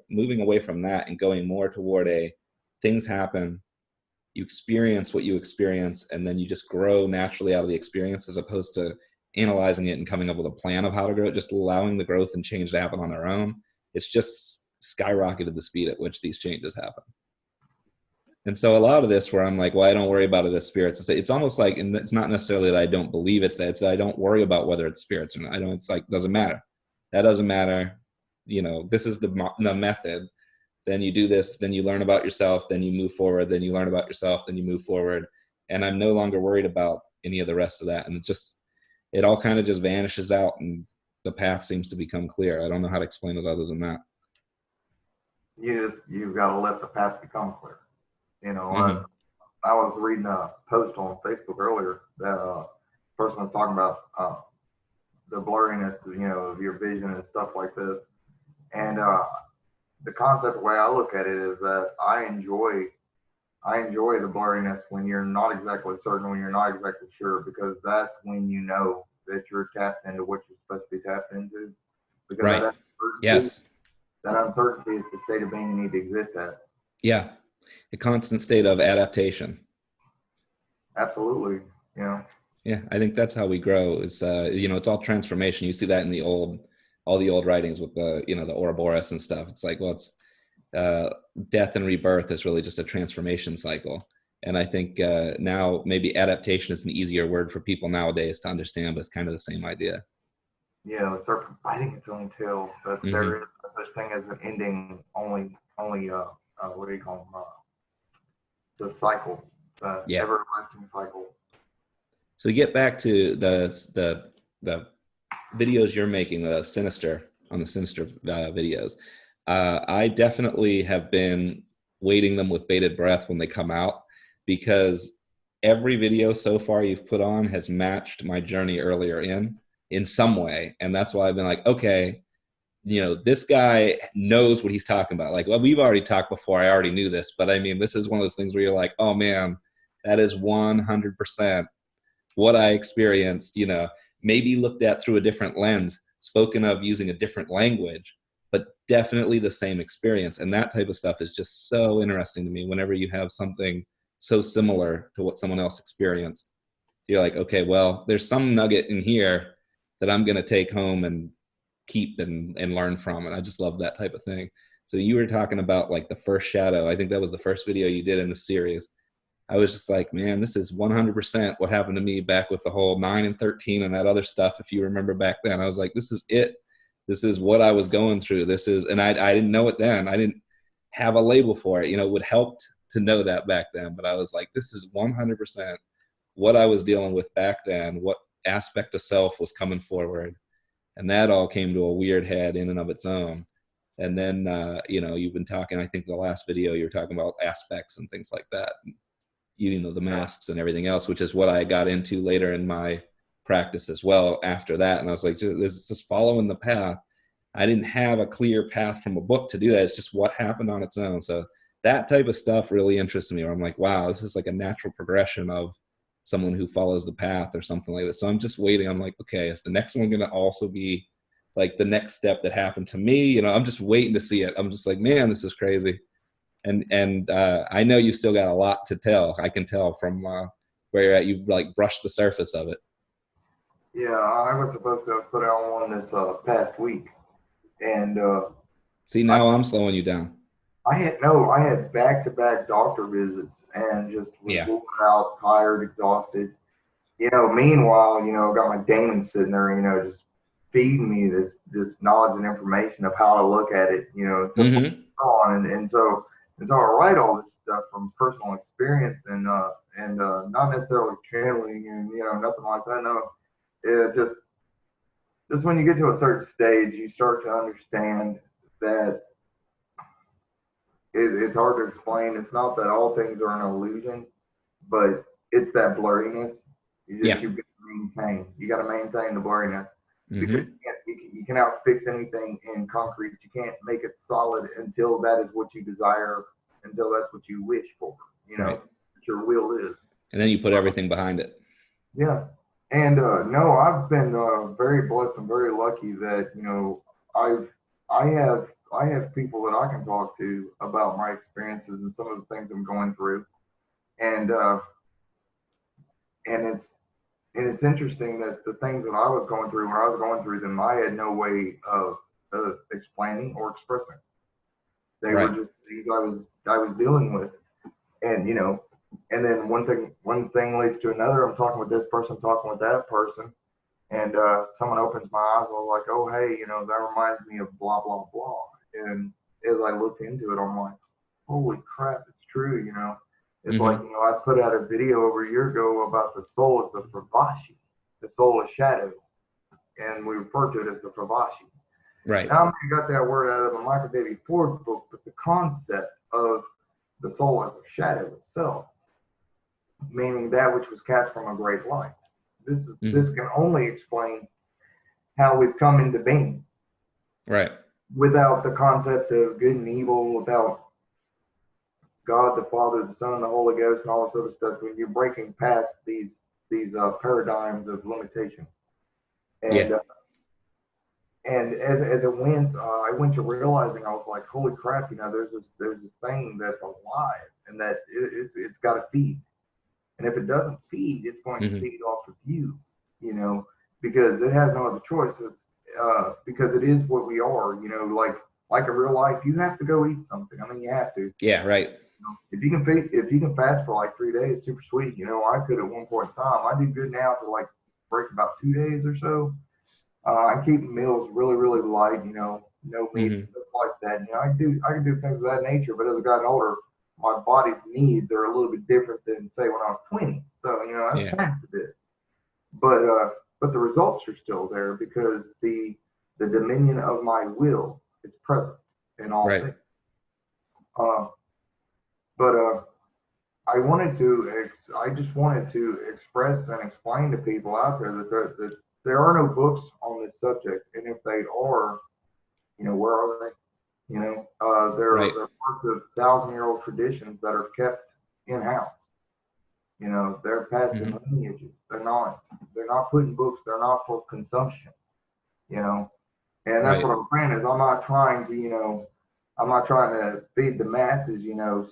moving away from that and going more toward things happen, you experience what you experience, and then you just grow naturally out of the experience, as opposed to analyzing it and coming up with a plan of how to grow it, just allowing the growth and change to happen on their own. It's just skyrocketed the speed at which these changes happen. And so a lot of this where I'm like, well, I don't worry about it as spirits. It's almost like, and it's not necessarily that I don't believe it's that I don't worry about whether it's spirits or not. It's like, doesn't matter. That doesn't matter. This is the method. Then you do this, then you learn about yourself, then you move forward, then you learn about yourself, then you move forward. And I'm no longer worried about any of the rest of that. And it all kind of just vanishes out and the path seems to become clear. I don't know how to explain it other than that. You've got to let the path become clear. Mm-hmm. I was reading a post on Facebook earlier that person was talking about the blurriness, of your vision and stuff like this. And the concept, the way I look at it, is that I enjoy the blurriness when you're not exactly certain, when you're not exactly sure, because that's when you know that you're tapped into what you're supposed to be tapped into. Because Right. Yes. That uncertainty is the state of being you need to exist at. Yeah. A constant state of adaptation. Absolutely. Yeah, I think that's how we grow. Is it's all transformation. You see that in all the old writings with the the Ouroboros and stuff. It's like, well, it's death and rebirth is really just a transformation cycle. And I think now maybe adaptation is an easier word for people nowadays to understand, but it's kind of the same idea. Yeah, the serpent biting its own tail, but Mm-hmm. there is no such thing as an ending. Only what do you call them? It's a cycle. It's an everlasting cycle. So we get back to the videos you're making, the Sinister videos. I definitely have been waiting them with bated breath when they come out, because every video so far you've put on has matched my journey earlier in some way. And that's why I've been like, okay, this guy knows what he's talking about. Like, well, we've already talked before. I already knew this, but I mean, this is one of those things where you're like, oh man, that is 100% what I experienced, maybe looked at through a different lens, spoken of using a different language, but definitely the same experience. And that type of stuff is just so interesting to me. Whenever you have something so similar to what someone else experienced, you're like, okay, well, there's some nugget in here that I'm going to take home and keep and learn from. And I just love that type of thing. So you were talking about like the first shadow. I think that was the first video you did in the series. I was just like, man, this is 100% what happened to me back with the whole 9 and 13 and that other stuff. If you remember back then, I was like, this is it. This is what I was going through. And I didn't know it then. I didn't have a label for it. It would help to know that back then. But I was like, this is 100% what I was dealing with back then, what aspect of self was coming forward. And that all came to a weird head in and of its own. And then, you've been talking, I think the last video you were talking about aspects and things like that. The masks and everything else, which is what I got into later in my practice as well after that. And I was like, there's just following the path. I didn't have a clear path from a book to do that. It's just what happened on its own. So that type of stuff really interests me, where I'm like, wow, this is like a natural progression of someone who follows the path or something like that. So I'm just waiting. I'm like, okay, is the next one going to also be like the next step that happened to me? I'm just waiting to see it. I'm just like, man, this is crazy. And I know you still got a lot to tell. I can tell from where you're at. You've like brushed the surface of it. Yeah, I was supposed to put out one this past week, and see, now I'm slowing you down. I had back-to-back doctor visits and just was Yeah. worn out, tired, exhausted. Meanwhile, got my Damon sitting there, just feeding me this knowledge and information of how to look at it, and so Mm-hmm. on. And so I write all this stuff from personal experience and not necessarily channeling and nothing like that. No, it just when you get to a certain stage, you start to understand that it's hard to explain. It's not that all things are an illusion, but it's that blurriness that Yeah. you've got to maintain. You got to maintain the blurriness because Mm-hmm. you cannot fix anything in concrete. You can't make it solid until that is what you desire, until that's what you wish for. Right. What your will is. And then you put everything behind it. Yeah. And no, I've been very blessed and very lucky that I have people that I can talk to about my experiences and some of the things I'm going through, and and it's interesting that the things that I was going through when I was going through them, I had no way of explaining or expressing. They were Right. just things I was dealing with, and and then one thing leads to another. I'm talking with this person, talking with that person, and someone opens my eyes. I was like, oh hey, that reminds me of blah blah blah. And as I looked into it, I'm like, holy crap, it's true. It's like, Mm-hmm. I put out a video over a year ago about the soul as the Fravashi, the soul is shadow, and we refer to it as the Fravashi. Right. Now I may have got that word out of a Michael David Ford book, but the concept of the soul as a shadow itself, meaning that which was cast from a great light. Mm-hmm. This can only explain how we've come into being Right. without the concept of good and evil, without God, the Father, the Son, the Holy Ghost, and all this other stuff. When you're breaking past these paradigms of limitation, and Yeah. and as it went, I went to realizing I was like, holy crap, there's this thing that's alive, and that it's got to feed, and if it doesn't feed, it's going to Mm-hmm. feed off of you, because it has no other choice. It's because it is what we are, like in real life, you have to go eat something. I mean, you have to. Yeah. Right. If you can fast for like 3 days, super sweet. I could at one point in time. I do good now to like break about 2 days or so. I keep meals really, really light. No meat and Mm-hmm. stuff like that. I can do things of that nature. But as I got older, my body's needs are a little bit different than say when I was 20. So that's Yeah. changed a bit. But the results are still there because the dominion of my will is present in all Right. things. Uh, but I just wanted to express and explain to people out there that there are no books on this subject, and if they are, where are they? Right. They're parts of thousand-year-old traditions that are kept in house. They're passed in Mm-hmm. lineages. They're not put in books. They're not for consumption. You know, and that's Right. what I'm saying is I'm not trying to feed the masses,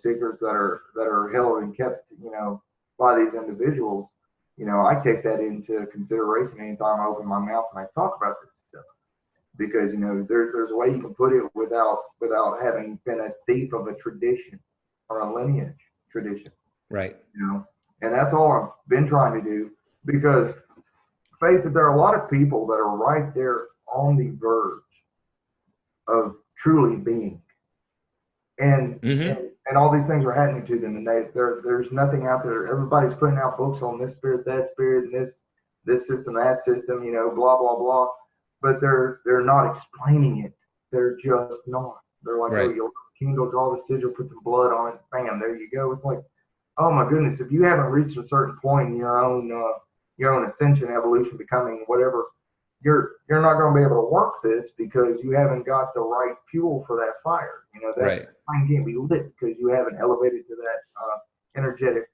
secrets that are held and kept, by these individuals. I take that into consideration anytime I open my mouth and I talk about this stuff because there's a way you can put it without having been a thief of a tradition or a lineage tradition. Right. And that's all I've been trying to do because face it, there are a lot of people that are right there on the verge of truly being, and Mm-hmm. and all these things are happening to them, and there's nothing out there. Everybody's putting out books on this spirit, that spirit, and this system, that system, blah blah blah, but they're not explaining it. They're just not. They're like, oh, Right. you'll go draw the sigil, put some blood on it, bam, there you go. It's like, oh my goodness, if you haven't reached a certain point in your own ascension, evolution, becoming whatever, you're not going to be able to work this because you haven't got the right fuel for that fire. That Right. flame can't be lit because you haven't elevated to that energetic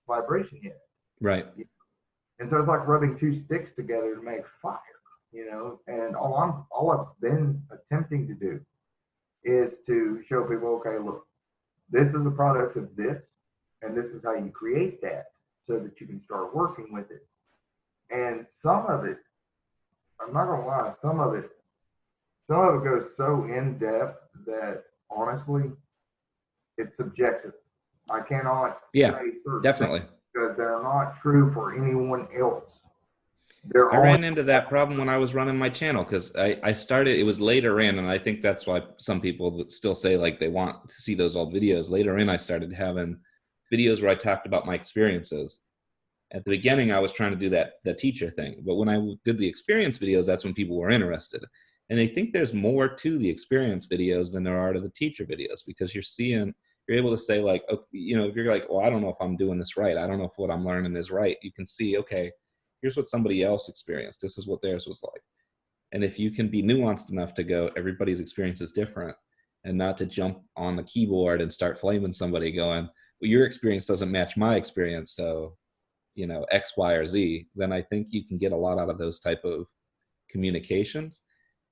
vibration yet. Right. And so it's like rubbing two sticks together to make fire. And all I've been attempting to do is to show people, okay, look, this is a product of this, and this is how you create that so that you can start working with it. And some of it, I'm not gonna lie, some of it goes so in depth that honestly, it's subjective. I cannot Yeah, say certain definitely. things because they're not true for anyone else. They're I only ran into that problem when I was running my channel because I started, it was later in, and I think that's why some people still say like they want to see those old videos. Later in, I started having videos where I talked about my experiences. At the beginning, I was trying to do the teacher thing, but when I did the experience videos, that's when people were interested. And I think there's more to the experience videos than there are to the teacher videos, because you're able to say like, okay, if you're like, well, I don't know if I'm doing this right, I don't know if what I'm learning is right, you can see, okay, here's what somebody else experienced, this is what theirs was like. And if you can be nuanced enough to go, everybody's experience is different, and not to jump on the keyboard and start flaming somebody going, well, your experience doesn't match my experience, so X, Y, or Z, then I think you can get a lot out of those type of communications.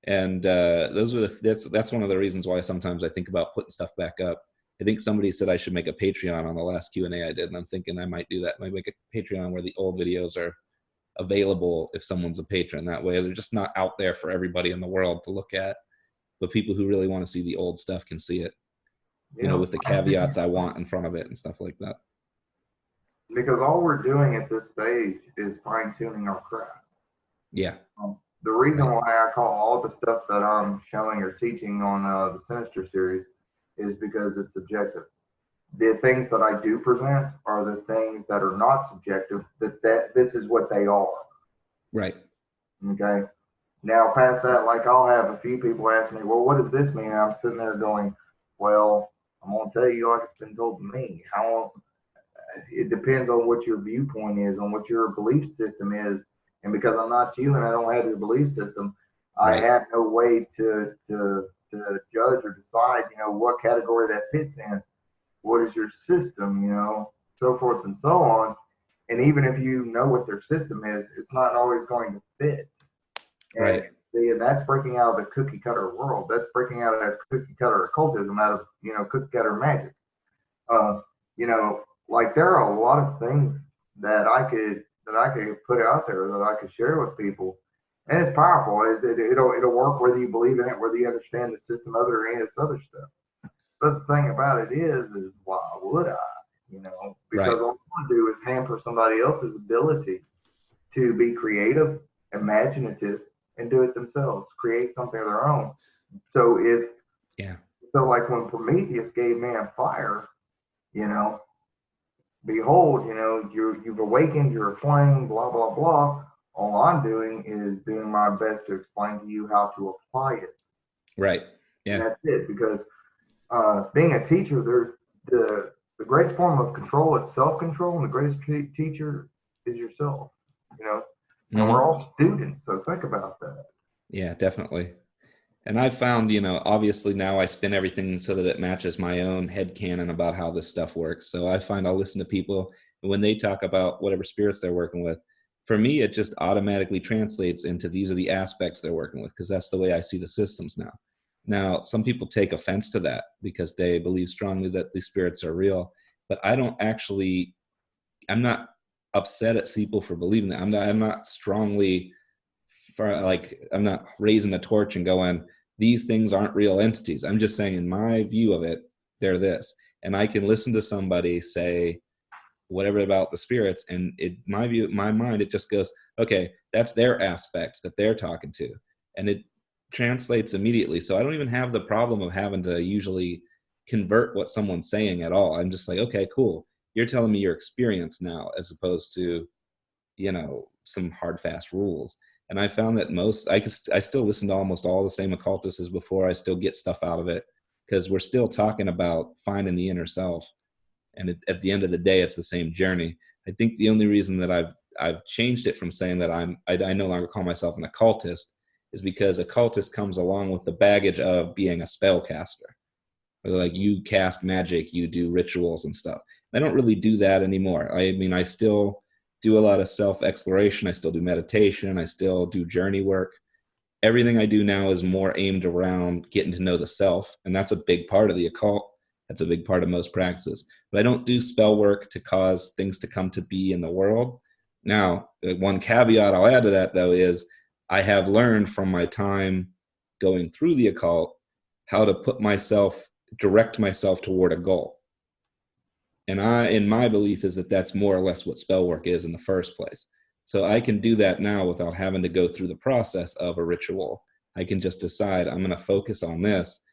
And that's one of the reasons why sometimes I think about putting stuff back up. I think somebody said I should make a Patreon on the last Q&A I did, and I'm thinking I might do that. I might make a Patreon where the old videos are available if someone's a patron. That way they're just not out there for everybody in the world to look at, but people who really want to see the old stuff can see it, with the caveats I want in front of it and stuff like that. Because all we're doing at this stage is fine-tuning our craft. Yeah. The reason why I call all the stuff that I'm showing or teaching on the Sinister series is because it's subjective. The things that I do present are the things that are not subjective, that this is what they are. Right. Okay. Now, past that, like I'll have a few people ask me, well, what does this mean? And I'm sitting there going, well, I'm going to tell you like it's been told to me. It depends on what your viewpoint is, on what your belief system is. And because I'm not you and I don't have your belief system, Right. I have no way to judge or decide, what category that fits in. What is your system, so forth and so on. And even if you know what their system is, it's not always going to fit. And, right. See, and that's breaking out of the cookie cutter world. That's breaking out of cookie cutter occultism, out of cookie cutter magic. Like there are a lot of things that I could put out there that I could share with people, and it's powerful. It'll work whether you believe in it, whether you understand the system of it, or any of this other stuff. But the thing about it is why would I? Because Right. all I want to do is hamper somebody else's ability to be creative, imaginative, and do it themselves, create something of their own. So like when Prometheus gave man fire, behold, you've awakened, you're a flame, blah, blah, blah. All I'm doing is doing my best to explain to you how to apply it. Right. Yeah. And that's it. Because being a teacher, the greatest form of control is self-control, and the greatest teacher is yourself. And we're all students, so think about that. Yeah, definitely. And I've found, obviously now I spin everything so that it matches my own headcanon about how this stuff works. So I find I'll listen to people, and when they talk about whatever spirits they're working with, for me, it just automatically translates into these are the aspects they're working with, because that's the way I see the systems now. Now, some people take offense to that because they believe strongly that these spirits are real, but I'm not upset at people for believing that. I'm not strongly I'm not raising a torch and going, these things aren't real entities. I'm just saying, in my view of it, they're this. And I can listen to somebody say whatever about the spirits, and my mind, it just goes, okay, that's their aspects that they're talking to. And it translates immediately. So I don't even have the problem of having to usually convert what someone's saying at all. I'm just like, okay, cool. You're telling me your experience now, as opposed to, some hard, fast rules. And I found that I still listen to almost all the same occultists as before. I still get stuff out of it because we're still talking about finding the inner self. And at the end of the day, it's the same journey. I think the only reason that I've changed it from saying that I no longer call myself an occultist is because occultist comes along with the baggage of being a spellcaster. Like, you cast magic, you do rituals and stuff. I don't really do that anymore. I mean, I still do a lot of self-exploration. I still do meditation. I still do journey work. Everything I do now is more aimed around getting to know the self. And that's a big part of the occult. That's a big part of most practices. But I don't do spell work to cause things to come to be in the world. Now, one caveat I'll add to that, though, is I have learned from my time going through the occult how to direct myself toward a goal. And in my belief is that that's more or less what spell work is in the first place. So I can do that now without having to go through the process of a ritual. I can just decide I'm going to focus on this.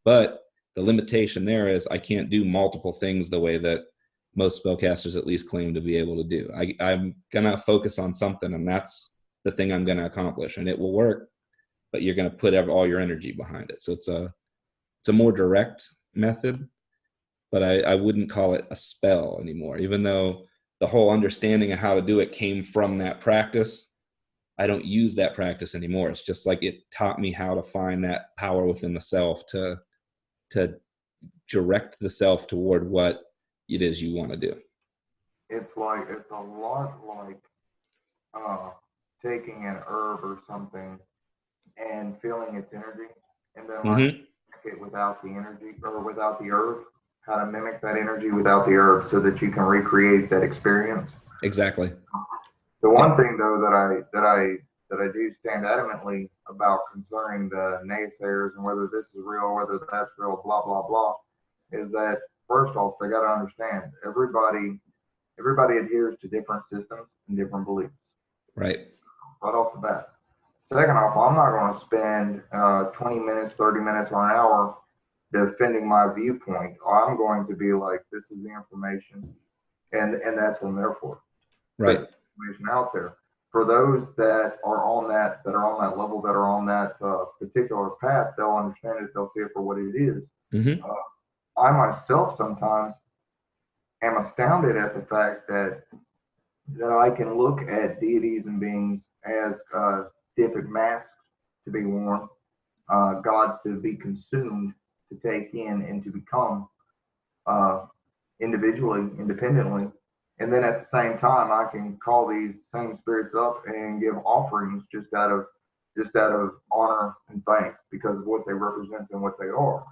But the limitation there is I can't do multiple things the way that most spellcasters at least claim to be able to do. I'm going to focus on something, and that's the thing I'm going to accomplish. And it will work, but you're going to put all your energy behind it. So it's a more direct method, but I wouldn't call it a spell anymore, even though the whole understanding of how to do it came from that practice. I don't use that practice anymore. It's just like it taught me how to find that power within the self to direct the self toward what it is you want to do. It's a lot like taking an herb or something and feeling its energy, and then like it without the energy or without the herb. How to mimic that energy without the herb so that you can recreate that experience. Exactly. The one thing though that I do stand adamantly about concerning the naysayers and whether this is real, whether that's real, blah blah blah, is that first off they got to understand everybody adheres to different systems and different beliefs. Right. Right off the bat. Second off, I'm not going to spend 20 minutes, 30 minutes, or an hour defending my viewpoint. I'm going to be like, this is the information, and that's what I'm there for. Right. Put information out there for those that are on that level, that are on that particular path. They'll understand it. They'll see it for what it is. I myself sometimes am astounded at the fact that I can look at deities and beings as different masks to be worn, gods to be consumed, to take in and to become individually, independently. And then at the same time, I can call these same spirits up and give offerings just out of honor and thanks because of what they represent and what they are,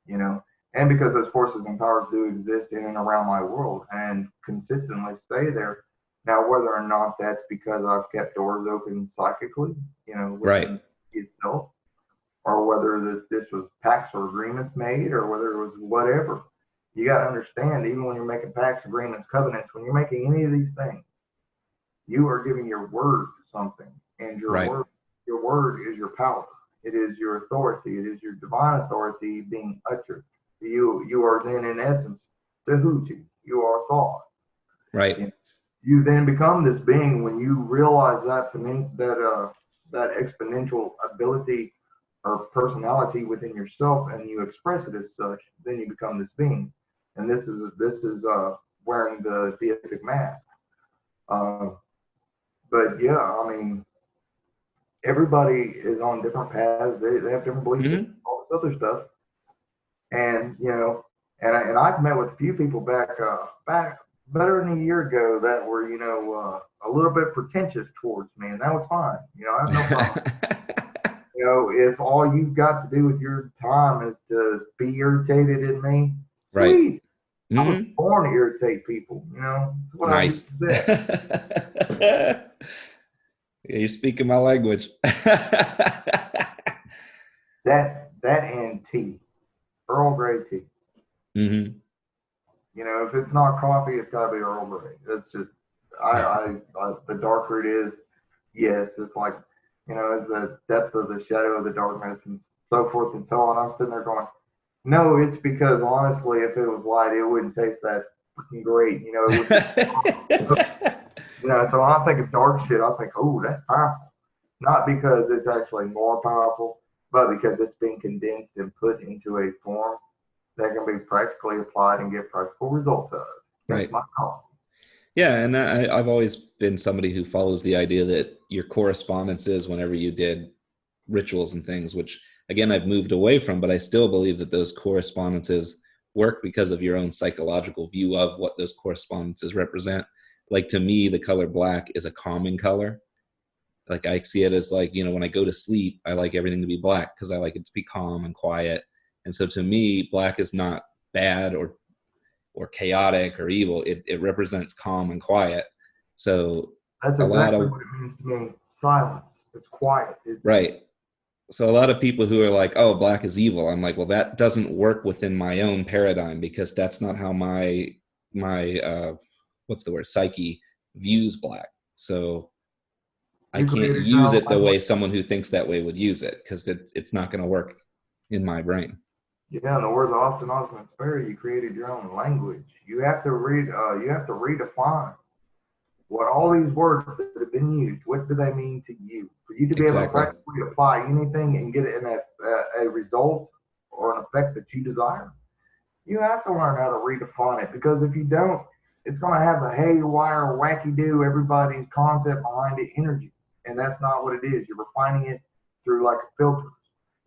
you know, and because those forces and powers do exist in and around my world and consistently stay there. Now, whether or not that's because I've kept doors open psychically, you know, within itself, or whether that this was pacts or agreements made, or whether it was whatever. You got to understand, even when you're making pacts, agreements, covenants, when you're making any of these things, you are giving your word to something, and your word is your power. It is your authority. It is your divine authority being uttered. You are then, in essence, the Hutu. You are thought. Right. You then become this being when you realize that exponential ability or personality within yourself, and you express it as such. Then you become this being, and this is wearing the deific mask. But yeah, I mean, everybody is on different paths. They have different belief systems, all this other stuff, and you know, and I've met with a few people back better than a year ago that were, you know, a little bit pretentious towards me, and that was fine. You know, I have no problem. You know, if all you've got to do with your time is to be irritated at me, sweet. I was born to irritate people. You know, that's what nice. I used to say. Yeah, you're speaking my language. that and tea, Earl Grey tea. You know, if it's not coffee, it's got to be Earl Grey. That's just, the darker it is, yes, it's like, you know, it's the depth of the shadow of the darkness and so forth and so on. I'm sitting there going, no, it's because honestly, if it was light, it wouldn't taste that freaking great. You know, it would you know, so when I think of dark shit, I think, oh, that's powerful. Not because it's actually more powerful, but because it's been condensed and put into a form that can be practically applied and get practical results out of. That's my call. Yeah, and I've always been somebody who follows the idea that your correspondences whenever you did rituals and things, which again I've moved away from, but I still believe that those correspondences work because of your own psychological view of what those correspondences represent. Like to me, the color black is a calming color. Like I see it as like, you know, when I go to sleep, I like everything to be black because I like it to be calm and quiet. And so to me, black is not bad or chaotic or evil. It represents calm and quiet. So that's exactly what it means to me. Silence. It's quiet. Right. So a lot of people who are like, oh, black is evil. I'm like, well, that doesn't work within my own paradigm because that's not how my what's the word, psyche views black. So I You can't created your use own it the way language. someone who thinks that way would use it, because it's not going to work in my brain. Yeah, in the words of Austin Osman Sperry, you created your own language. You have to read. You have to redefine what all these words that have been used. What do they mean to you? For you to be able to Exactly. practically apply anything and get it in a result or an effect that you desire, you have to learn how to redefine it. Because if you don't, it's going to have a haywire, wacky do, everybody's concept behind it energy, and that's not what it is. You're refining it through like a filter.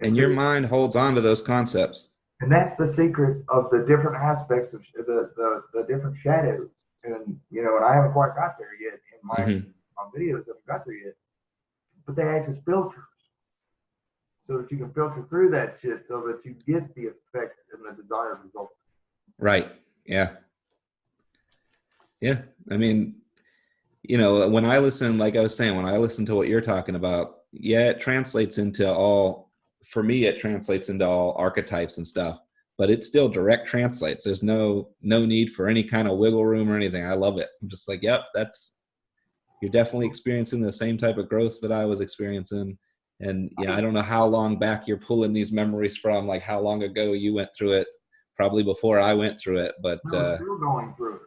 And so your mind holds on to those concepts. And that's the secret of the different aspects of the different shadows. And and I haven't quite got there yet in my videos. Haven't got there yet, but they act as filters, so that you can filter through that shit, so that you get the effect and the desired result. Right. Yeah. Yeah. I mean, when I listen, like I was saying, when I listen to what you're talking about, yeah, it translates into all. For me, it translates into all archetypes and stuff, but it still direct translates. There's no need for any kind of wiggle room or anything. I love it. I'm just like, yep, you're definitely experiencing the same type of growth that I was experiencing. And yeah, I don't know how long back you're pulling these memories from, like how long ago you went through it, probably before I went through it, but I'm still going through it.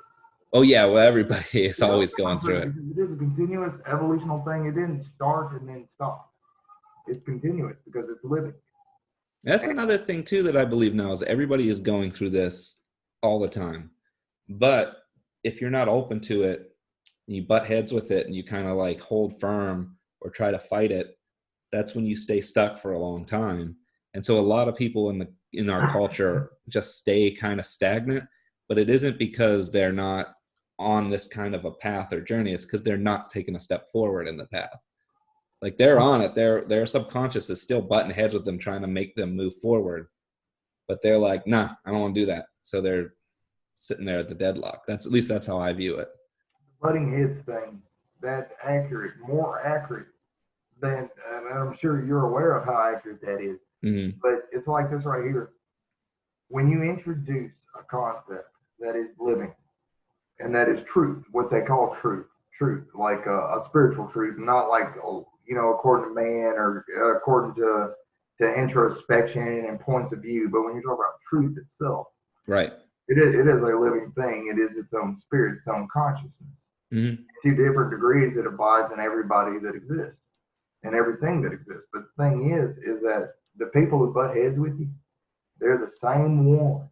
Oh yeah, well everybody is always going through it. Because it is a continuous evolutional thing. It didn't start and then stop. It's continuous because it's living. That's another thing too that I believe now is everybody is going through this all the time. But if you're not open to it, you butt heads with it and you kind of like hold firm or try to fight it, that's when you stay stuck for a long time. And so a lot of people in our culture just stay kind of stagnant, but it isn't because they're not on this kind of a path or journey. It's because they're not taking a step forward in the path. Like they're on it. Their subconscious is still butting heads with them, trying to make them move forward. But they're like, nah, I don't want to do that. So they're sitting there at the deadlock. At least that's how I view it. The butting heads thing, that's accurate, more accurate than, and I'm sure you're aware of how accurate that is. Mm-hmm. But it's like this right here. When you introduce a concept that is living and that is truth, what they call truth, like a spiritual truth, not like according to man or according to introspection and points of view. But when you talk about truth itself, right, it is a living thing. It is its own spirit, its own consciousness. Mm-hmm. To different degrees, it abides in everybody that exists and everything that exists. But the thing is that the people who butt heads with you, they're the same ones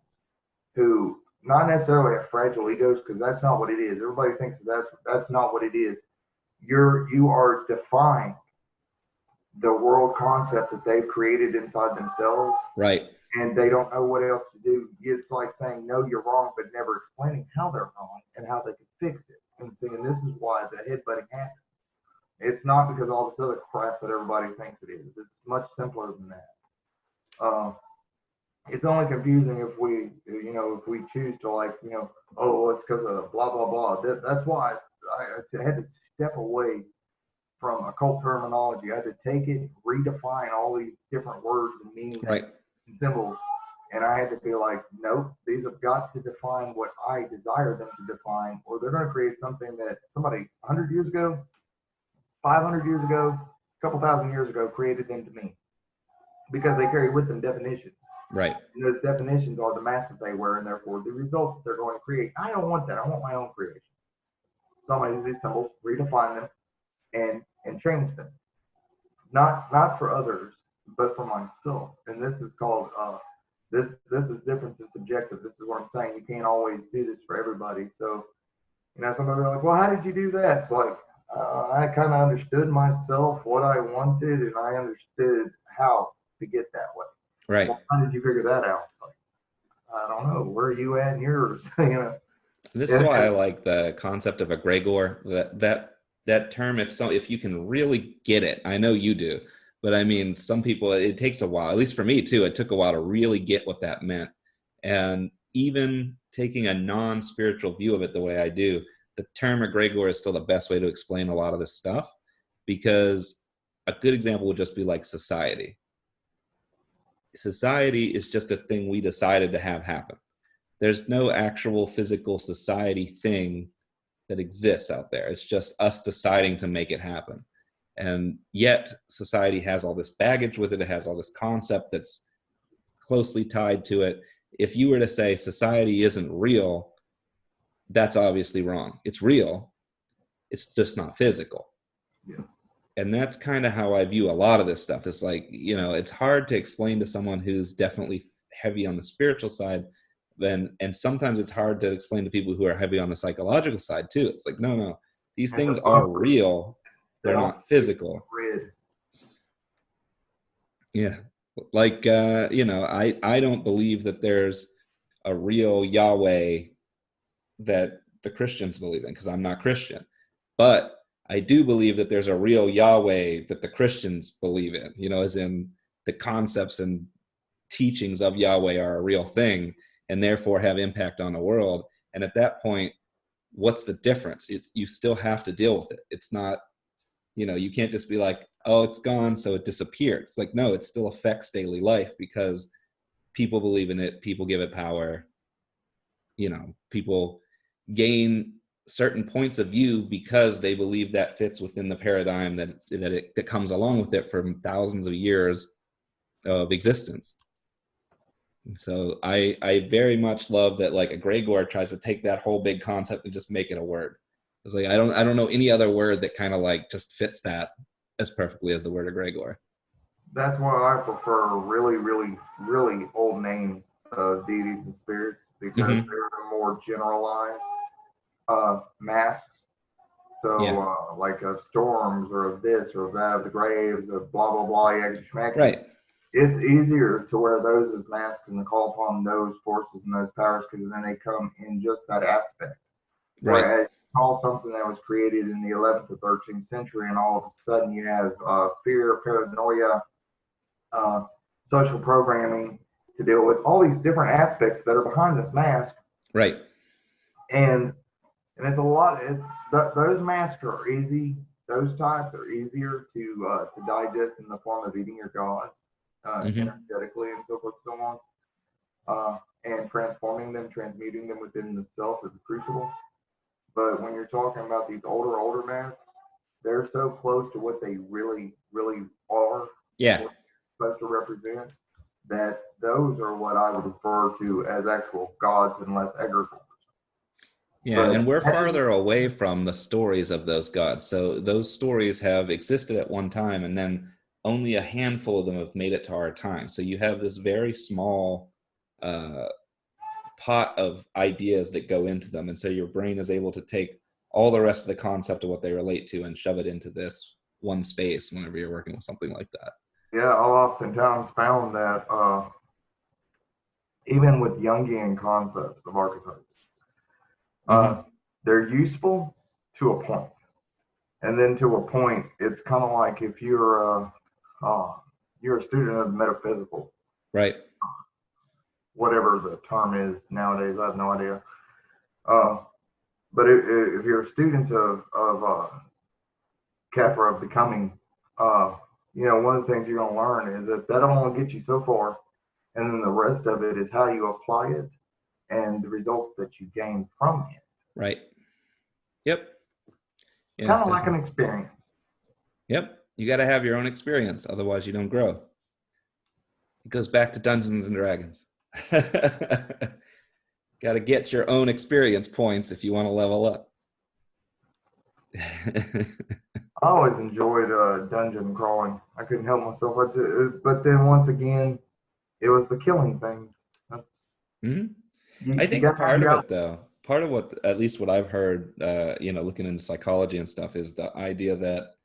who not necessarily have fragile egos, because that's not what it is. Everybody thinks that's not what it is. You are defying the world concept that they've created inside themselves. Right. And they don't know what else to do. It's like saying, no, you're wrong, but never explaining how they're wrong and how they can fix it. And saying, this is why the headbutting happens. It's not because all this other crap that everybody thinks it is. It's much simpler than that. It's only confusing if we choose to oh, it's because of blah, blah, blah. That's why I had to step away from occult terminology. I had to take it, redefine all these different words and meanings and symbols. And I had to be like, nope, these have got to define what I desire them to define, or they're going to create something that somebody 100 years ago, 500 years ago, a couple thousand years ago created them to me, because they carry with them definitions. Right. And those definitions are the mask that they wear, and therefore the results that they're going to create. I don't want that. I want my own creation. So I'm going to use these symbols, redefine them, and change them. Not for others, but for myself. And this is called this is difference in subjective. This is what I'm saying. You can't always do this for everybody. So, somebody will be like, well, how did you do that? It's like, I kind of understood myself, what I wanted, and I understood how to get that way. Right. Well, how did you figure that out? It's like, I don't know. Where are you at in yours? This is why I like the concept of egregor. That term, if you can really get it, I know you do, but I mean, some people, it takes a while, at least for me too, it took a while to really get what that meant. And even taking a non-spiritual view of it the way I do, the term egregor is still the best way to explain a lot of this stuff, because a good example would just be like society. Society is just a thing we decided to have happen. There's no actual physical society thing that exists out there. It's just us deciding to make it happen. And yet society has all this baggage with it. It has all this concept that's closely tied to it. If you were to say society isn't real, that's obviously wrong. It's real. It's just not physical. Yeah. And that's kind of how I view a lot of this stuff. It's like, you know, it's hard to explain to someone who's definitely heavy on the spiritual side. And sometimes it's hard to explain to people who are heavy on the psychological side too. It's like, no, these things are real. They're not physical. Yeah. Like, you know, I don't believe that there's a real Yahweh that the Christians believe in, because I'm not Christian. But I do believe that there's a real Yahweh that the Christians believe in, you know, as in the concepts and teachings of Yahweh are a real thing and therefore have impact on the world. And at that point, what's the difference? You still have to deal with it. It's not, you know, you can't just be like, oh, it's gone, so it disappeared. It's like, no, it still affects daily life because people believe in it. People give it power. You know, people gain certain points of view because they believe that fits within the paradigm that comes along with it from thousands of years of existence. So I very much love that, like, a Gregor tries to take that whole big concept and just make it a word. It's like I don't know any other word that kind of like just fits that as perfectly as the word egregor. That's why I prefer really, really, really old names of deities and spirits, because they're the more generalized masks. So like of storms or of this or of that, of the graves, of blah blah blah, right. It's easier to wear those as masks and to call upon those forces and those powers, because then they come in just that aspect. Right. Whereas you call something that was created in the 11th or 13th century, and all of a sudden you have fear, paranoia, social programming to deal with, all these different aspects that are behind this mask. Right. And it's a lot. Those masks are easy. Those types are easier to digest in the form of eating your gods, energetically and so forth and so on, and transforming them, transmuting them within the self as a crucible. But when you're talking about these older masks, they're so close to what they really, really are. Yeah. What they're supposed to represent, that those are what I would refer to as actual gods and less egregores. Yeah, and we're farther away from the stories of those gods. So those stories have existed at one time, and then only a handful of them have made it to our time. So you have this very small pot of ideas that go into them. And so your brain is able to take all the rest of the concept of what they relate to and shove it into this one space whenever you're working with something like that. Yeah, I've oftentimes found that even with Jungian concepts of archetypes, they're useful to a point. And then to a point, it's kind of like if you're a student of metaphysical. Right. Whatever the term is nowadays, I have no idea. But if you're a student of Kafra, of becoming, one of the things you're going to learn is that only get you so far, and then the rest of it is how you apply it and the results that you gain from it. Right. Yep. Yeah, kind of like an experience. Yep. You got to have your own experience, otherwise you don't grow. It goes back to Dungeons and Dragons. Got to get your own experience points if you want to level up. I always enjoyed dungeon crawling. I couldn't help myself. But then once again, it was the killing things. I think part of it, though, part of what, at least what I've heard, looking into psychology and stuff, is the idea that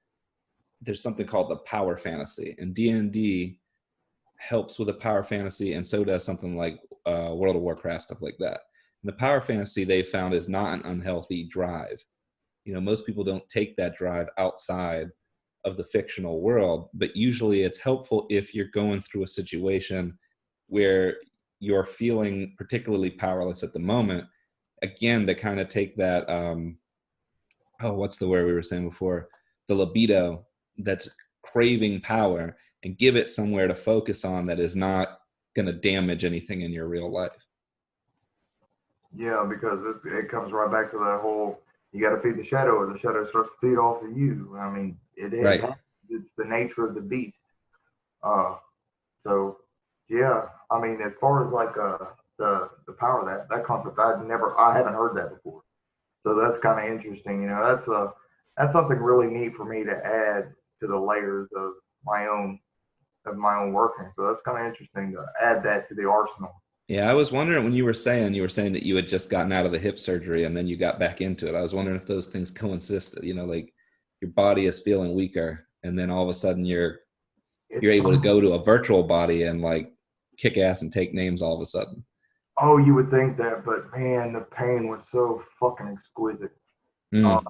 there's something called the power fantasy, and D&D helps with a power fantasy, and so does something like World of Warcraft, stuff like that. And the power fantasy they found is not an unhealthy drive. Most people don't take that drive outside of the fictional world, but usually it's helpful if you're going through a situation where you're feeling particularly powerless at the moment. Again, to kind of take that, what's the word we were saying before? The libido that's craving power, and give it somewhere to focus on that is not going to damage anything in your real life. Yeah, because it comes right back to that whole you got to feed the shadow, or the shadow starts to feed off of you. I mean, Right. it's the nature of the beast. Uh, so yeah, I mean, as far as like the power of that concept, I haven't heard that before. So that's kind of interesting. You know, that's something really neat for me to add to the layers of my own working. So that's kind of interesting to add that to the arsenal. Yeah, I was wondering when you were saying that you had just gotten out of the hip surgery and then you got back into it. I was wondering if those things coincided, like your body is feeling weaker and then all of a sudden you're It's able to fun. go to a virtual body and like kick ass and take names all of a sudden. Oh, you would think that, but man, the pain was so fucking exquisite. Uh, Mm,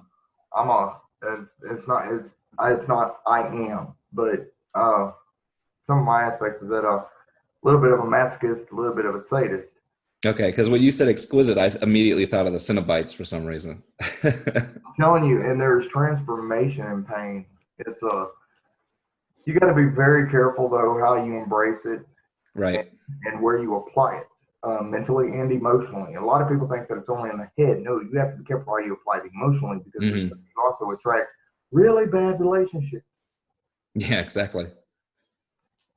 I'm a, it's not, I am, but some of my aspects is that a little bit of a masochist, a little bit of a sadist. okay, because when you said exquisite, I immediately thought of the Cenobites for some reason. I'm telling you, and there's transformation in pain. It's you got to be very careful though how you embrace it and, Right. and where you apply it. Mentally and emotionally. A lot of people think that it's only in the head. No, you have to be careful how you apply it emotionally because this Hmm. you also attract really bad relationships. Yeah, exactly.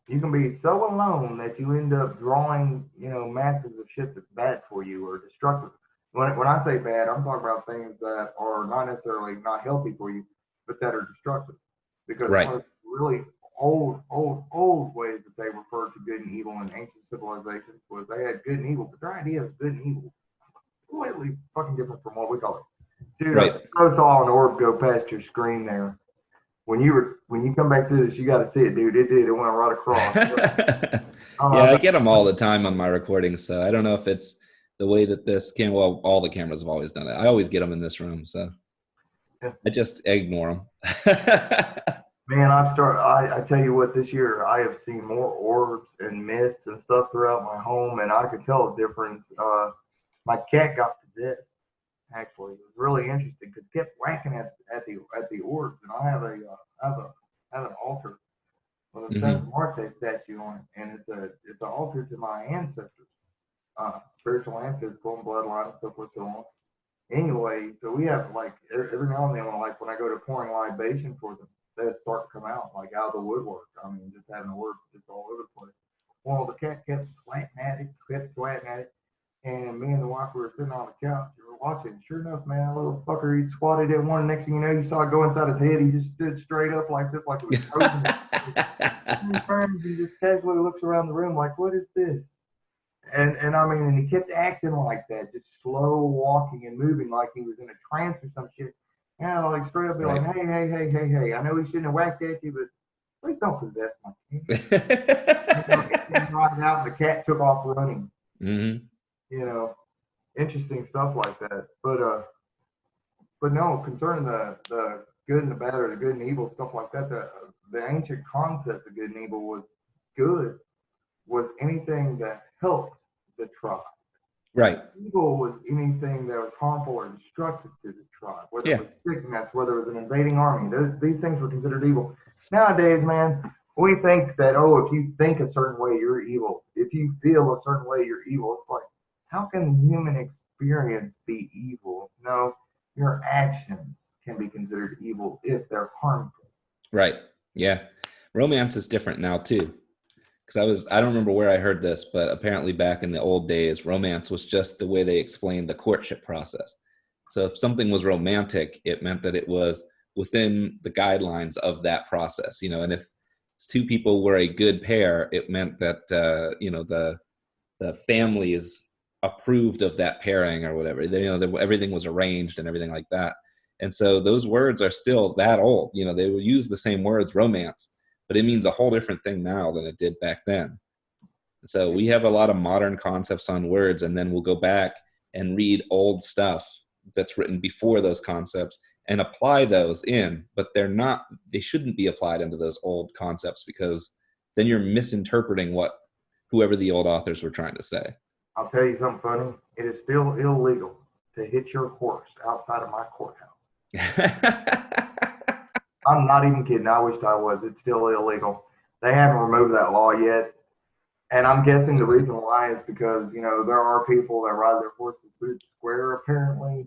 You can be so alone that you end up drawing, masses of shit that's bad for you or destructive. When I say bad, I'm talking about things that are not necessarily not healthy for you, but that are destructive. Because Right. one of the really old ways that they referred to good and evil in ancient civilizations was they had good and evil, but their idea of good and evil completely fucking different from what we call it. Dude, I Right. saw an orb go past your screen there. When you come back to this, you got to see it, dude. It did. It went right across. Yeah, I I bet. get them all the time on my recordings, so I don't know if it's the way that this came. Well, all the cameras have always done it. I always get them in this room, so Yeah. I just ignore them. Man, I tell you what, this year I have seen more orbs and mists and stuff throughout my home, and I could tell a difference. My cat got possessed. Actually, it was really interesting because kept whacking at the orbs, and I have an altar with a Santa Hmm. Marte statue on it, and it's an altar to my ancestors, spiritual and physical, and bloodline and so forth and so on. Anyway, so we have like every now and then, when I go to pouring libation for them, they start to come out like out of the woodwork. I mean, just having words just all over the place. Well, the cat kept swatting at it, and me and the wife were sitting on the couch. We were watching. Sure enough, man, a little fucker, he swatted at one. And next thing you know, you saw it go inside his head. He just stood straight up like this, like it was frozen. He turns and just casually looks around the room like, "What is this?" And I mean, and he kept acting like that, just slow walking and moving like he was in a trance or some shit. And I like straight up be like, Right. hey, I know he shouldn't have whacked at you, but please don't possess my cat. It came right out and the cat took off running. Hmm. You know, interesting stuff like that. But no, concerning the good and the bad or the good and evil stuff like that, the ancient concept of good and evil good was anything that helped the tribe. Right. Evil was anything that was harmful or destructive to the tribe, whether it Yeah. was sickness, whether it was an invading army. These things were considered evil. Nowadays, man, we think that, oh, if you think a certain way, you're evil. If you feel a certain way, you're evil. It's like, how can the human experience be evil? No, your actions can be considered evil if they're harmful. Right. Yeah. Romance is different now too. Because I don't remember where I heard this, but apparently back in the old days, romance was just the way they explained the courtship process. So if something was romantic, it meant that it was within the guidelines of that process, and if two people were a good pair, it meant that, the family is approved of that pairing or whatever. Everything was arranged and everything like that. And so those words are still that old. They will use the same words, romance, but it means a whole different thing now than it did back then. So we have a lot of modern concepts on words, and then we'll go back and read old stuff that's written before those concepts and apply those in, but they shouldn't be applied into those old concepts because then you're misinterpreting what whoever the old authors were trying to say. I'll tell you something funny. It is still illegal to hit your horse outside of my courthouse. I'm not even kidding. I wished I was. It's still illegal. They haven't removed that law yet. And I'm guessing the reason why is because, there are people that ride their horses through the square apparently,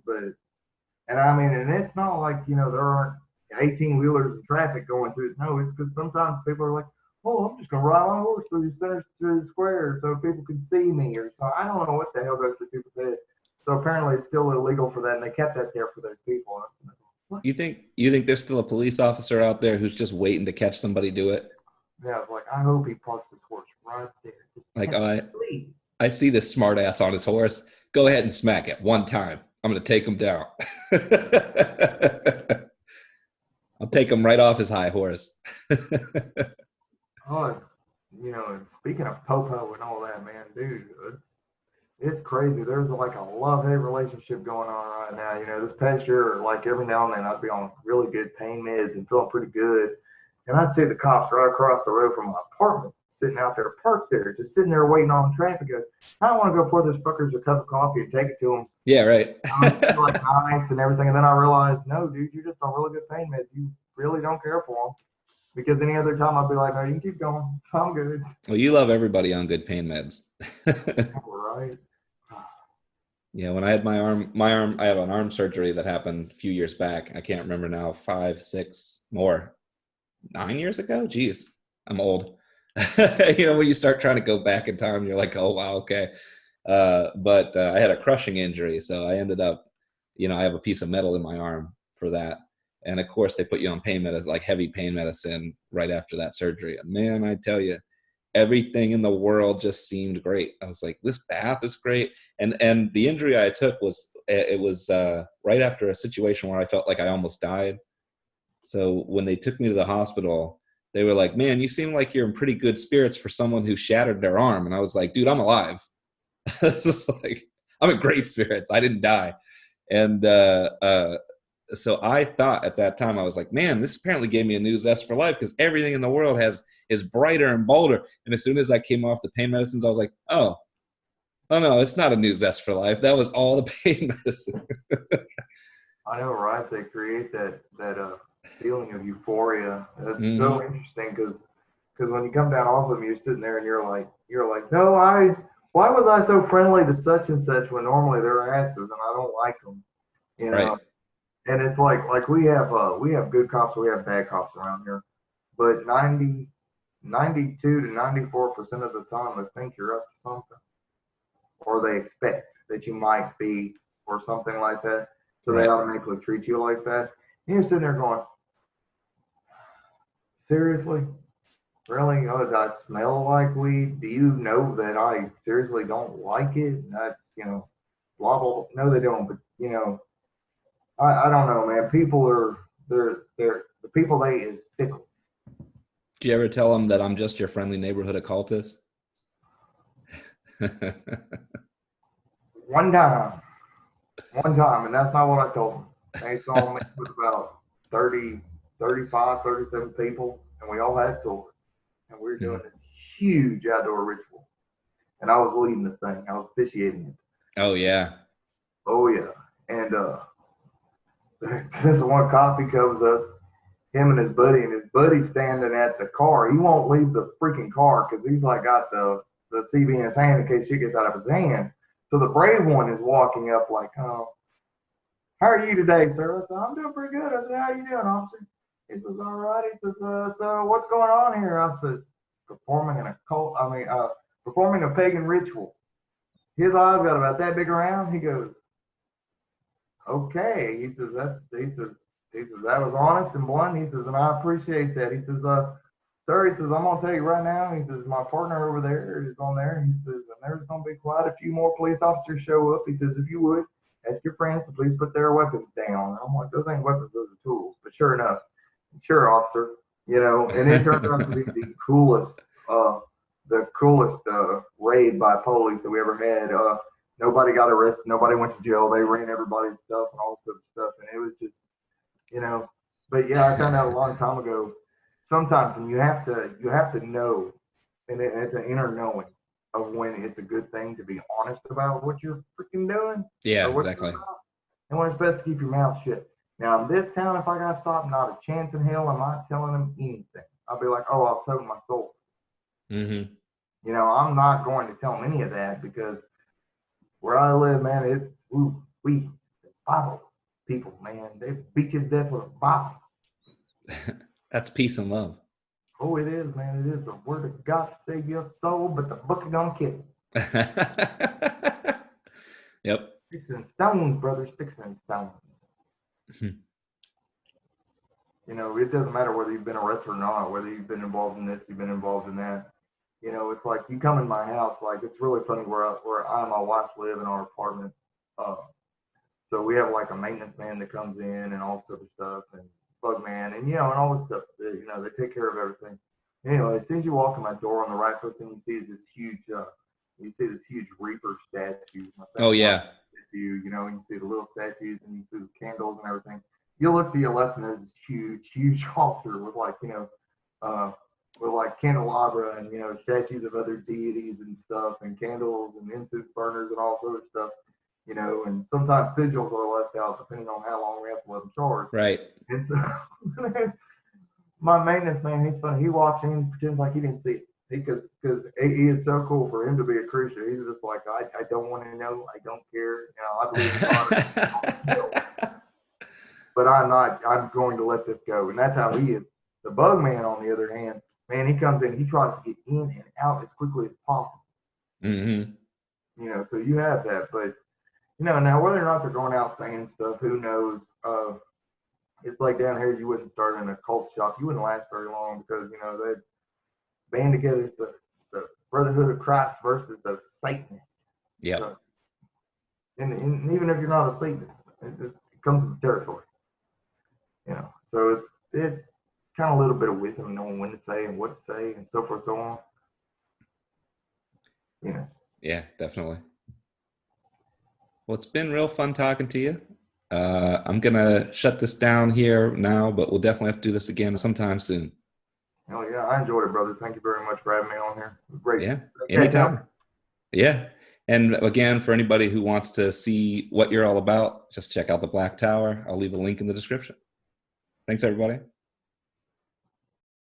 and I mean, and it's not like, there aren't 18 wheelers in traffic going through. No, it's because sometimes people are like, oh, I'm just going to ride my horse through the square so people can see me. Or so I don't know what the hell goes through people's head. So apparently it's still illegal for that. And they kept that there for those people. What? You think there's still a police officer out there who's just waiting to catch somebody do it? Yeah, I was like, I hope he parks his horse right there. Just Like, please. I see this smart ass on his horse. Go ahead and smack it one time. I'm going to take him down. I'll take him right off his high horse. Oh, and speaking of Popo and all that, man, dude, it's crazy. There's like a love-hate relationship going on right now. This past year, like every now and then, I'd be on really good pain meds and feeling pretty good. And I'd see the cops right across the road from my apartment, sitting out there, parked there, just sitting there waiting on traffic. I don't want to go pour this fuckers a cup of coffee and take it to them. Yeah, right. Like nice and everything. And then I realized, no, dude, you're just on really good pain meds. You really don't care for them. Because any other time I'd be like, no, you can keep going. I'm good. Well, you love everybody on good pain meds. Right. Yeah, when I had my arm, I had an arm surgery that happened a few years back. I can't remember now, 5, 6 more. 9 years ago? Jeez, I'm old. When you start trying to go back in time, you're like, oh, wow, okay. But I had a crushing injury, so I ended up, I have a piece of metal in my arm for that. And of course, they put you on pain medicine, like heavy pain medicine, right after that surgery. And man, I tell you, everything in the world just seemed great. I was like, this bath is great. And the injury I took was right after a situation where I felt like I almost died. So when they took me to the hospital, they were like, man, you seem like you're in pretty good spirits for someone who shattered their arm. And I was like, dude, I'm alive. Like, I'm in great spirits. I didn't die. And so I thought at that time, I was like, man, this apparently gave me a new zest for life because everything in the world is brighter and bolder. And as soon as I came off the pain medicines, I was like, oh no, it's not a new zest for life. That was all the pain medicine. I know, right? They create that feeling of euphoria. That's Mm-hmm. so interesting because when you come down off of them, you're sitting there and you're like, no, why was I so friendly to such and such when normally they're asses and I don't like them, Right. And it's like we have good cops and we have bad cops around here, but 92 to 94% of the time they think you're up to something, or they expect that you might be, or something like that. So Right. they automatically treat you like that. And you're sitting there going, seriously? Really? Oh, do I smell like weed? Do you know that I seriously don't like it? Blah, blah, blah. No, they don't. But, I don't know, man. People the people they is fickle. Do you ever tell them that I'm just your friendly neighborhood occultist? One time, and that's not what I told them. They saw me with about 30, 35, 37 people, and we all had swords. And we were doing this huge outdoor ritual. And I was leading the thing. I was officiating it. Oh, yeah. Oh, yeah. And this one cop, he comes up, him and his buddy's standing at the car. He won't leave the freaking car because he's like got the CB in his hand in case shit gets out of his hand. So the brave one is walking up like, oh, how are you today, sir? I said, I'm doing pretty good. I said, how are you doing, officer? He says, all right. He says, so what's going on here? I says, performing a pagan ritual. His eyes got about that big around. He goes, okay. He says, that was honest and blunt. He says, and I appreciate that. He says, sir, he says, I'm gonna tell you right now. He says, my partner over there is on there. He says, and there's gonna be quite a few more police officers show up. He says, if you would, ask your friends to please put their weapons down. And I'm like, those ain't weapons, those are tools. But sure enough, sure, officer, and it turned out to be the coolest raid by police that we ever had. Nobody got arrested, nobody went to jail. They ran everybody's stuff and all sorts of stuff, and it was just, But yeah, I found out a long time ago. Sometimes, and you have to know, and it's an inner knowing of when it's a good thing to be honest about what you're freaking doing. Yeah, exactly. And when it's best to keep your mouth shut. Now, in this town, if I got stopped, not a chance in hell am I telling them anything. I'll be like, oh, I've told my soul. Mm-hmm. You know, I'm not going to tell them any of that because where I live, man, it's we Bible people, man. They beat you to death with a Bible. That's peace and love. Oh, it is, man. It is the word of God to save your soul, but the book is gonna kill you. Yep. Sticks and stones, brother. Sticks and stones. You know, it doesn't matter whether you've been arrested or not, whether you've been involved in this, you've been involved in that. You know, it's like you come in my house, like it's really funny where I and my wife live in our apartment. So we have like a maintenance man that comes in and all this other stuff, and bug man, and you know, and all this stuff. You know, they take care of everything. Anyway, as soon as you walk in my door on the right, first thing you see is this huge, Reaper statue. Oh yeah. You know, and you see the little statues and you see the candles and everything. You look to your left and there's this huge altar with like, with like candelabra and, you know, statues of other deities and stuff and candles and incense burners and all sort of stuff, you know, and sometimes sigils are left out depending on how long we have to let them charge. Right. And so my maintenance man, he's funny. He walks in, pretends like he didn't see it. Because he is so cool for him to be a Christian. He's just like, I don't want to know. I don't care. You know, I believe in God. But I'm going to let this go. And that's how he is. The bug man, on the other hand, man, he comes in, he tries to get in and out as quickly as possible. Mm-hmm. You know, so you have that. But, you know, now whether or not they're going out saying stuff, who knows? It's like down here, you wouldn't start in a cult shop. You wouldn't last very long because, you know, they'd band together is the Brotherhood of Christ versus the Satanist. Yeah. So, and even if you're not a Satanist, it comes with the territory. You know, so it's kind of a little bit of wisdom knowing when to say and what to say and so forth, so on. You know. Yeah, definitely. Well, it's been real fun talking to you. I'm gonna shut this down here now, but we'll definitely have to do this again sometime soon. Oh yeah, I enjoyed it, brother. Thank you very much for having me on here. It was great. Yeah, anytime. Yeah. And again, for anybody who wants to see what you're all about, just check out the Black Tower. I'll leave a link in the description. Thanks, everybody.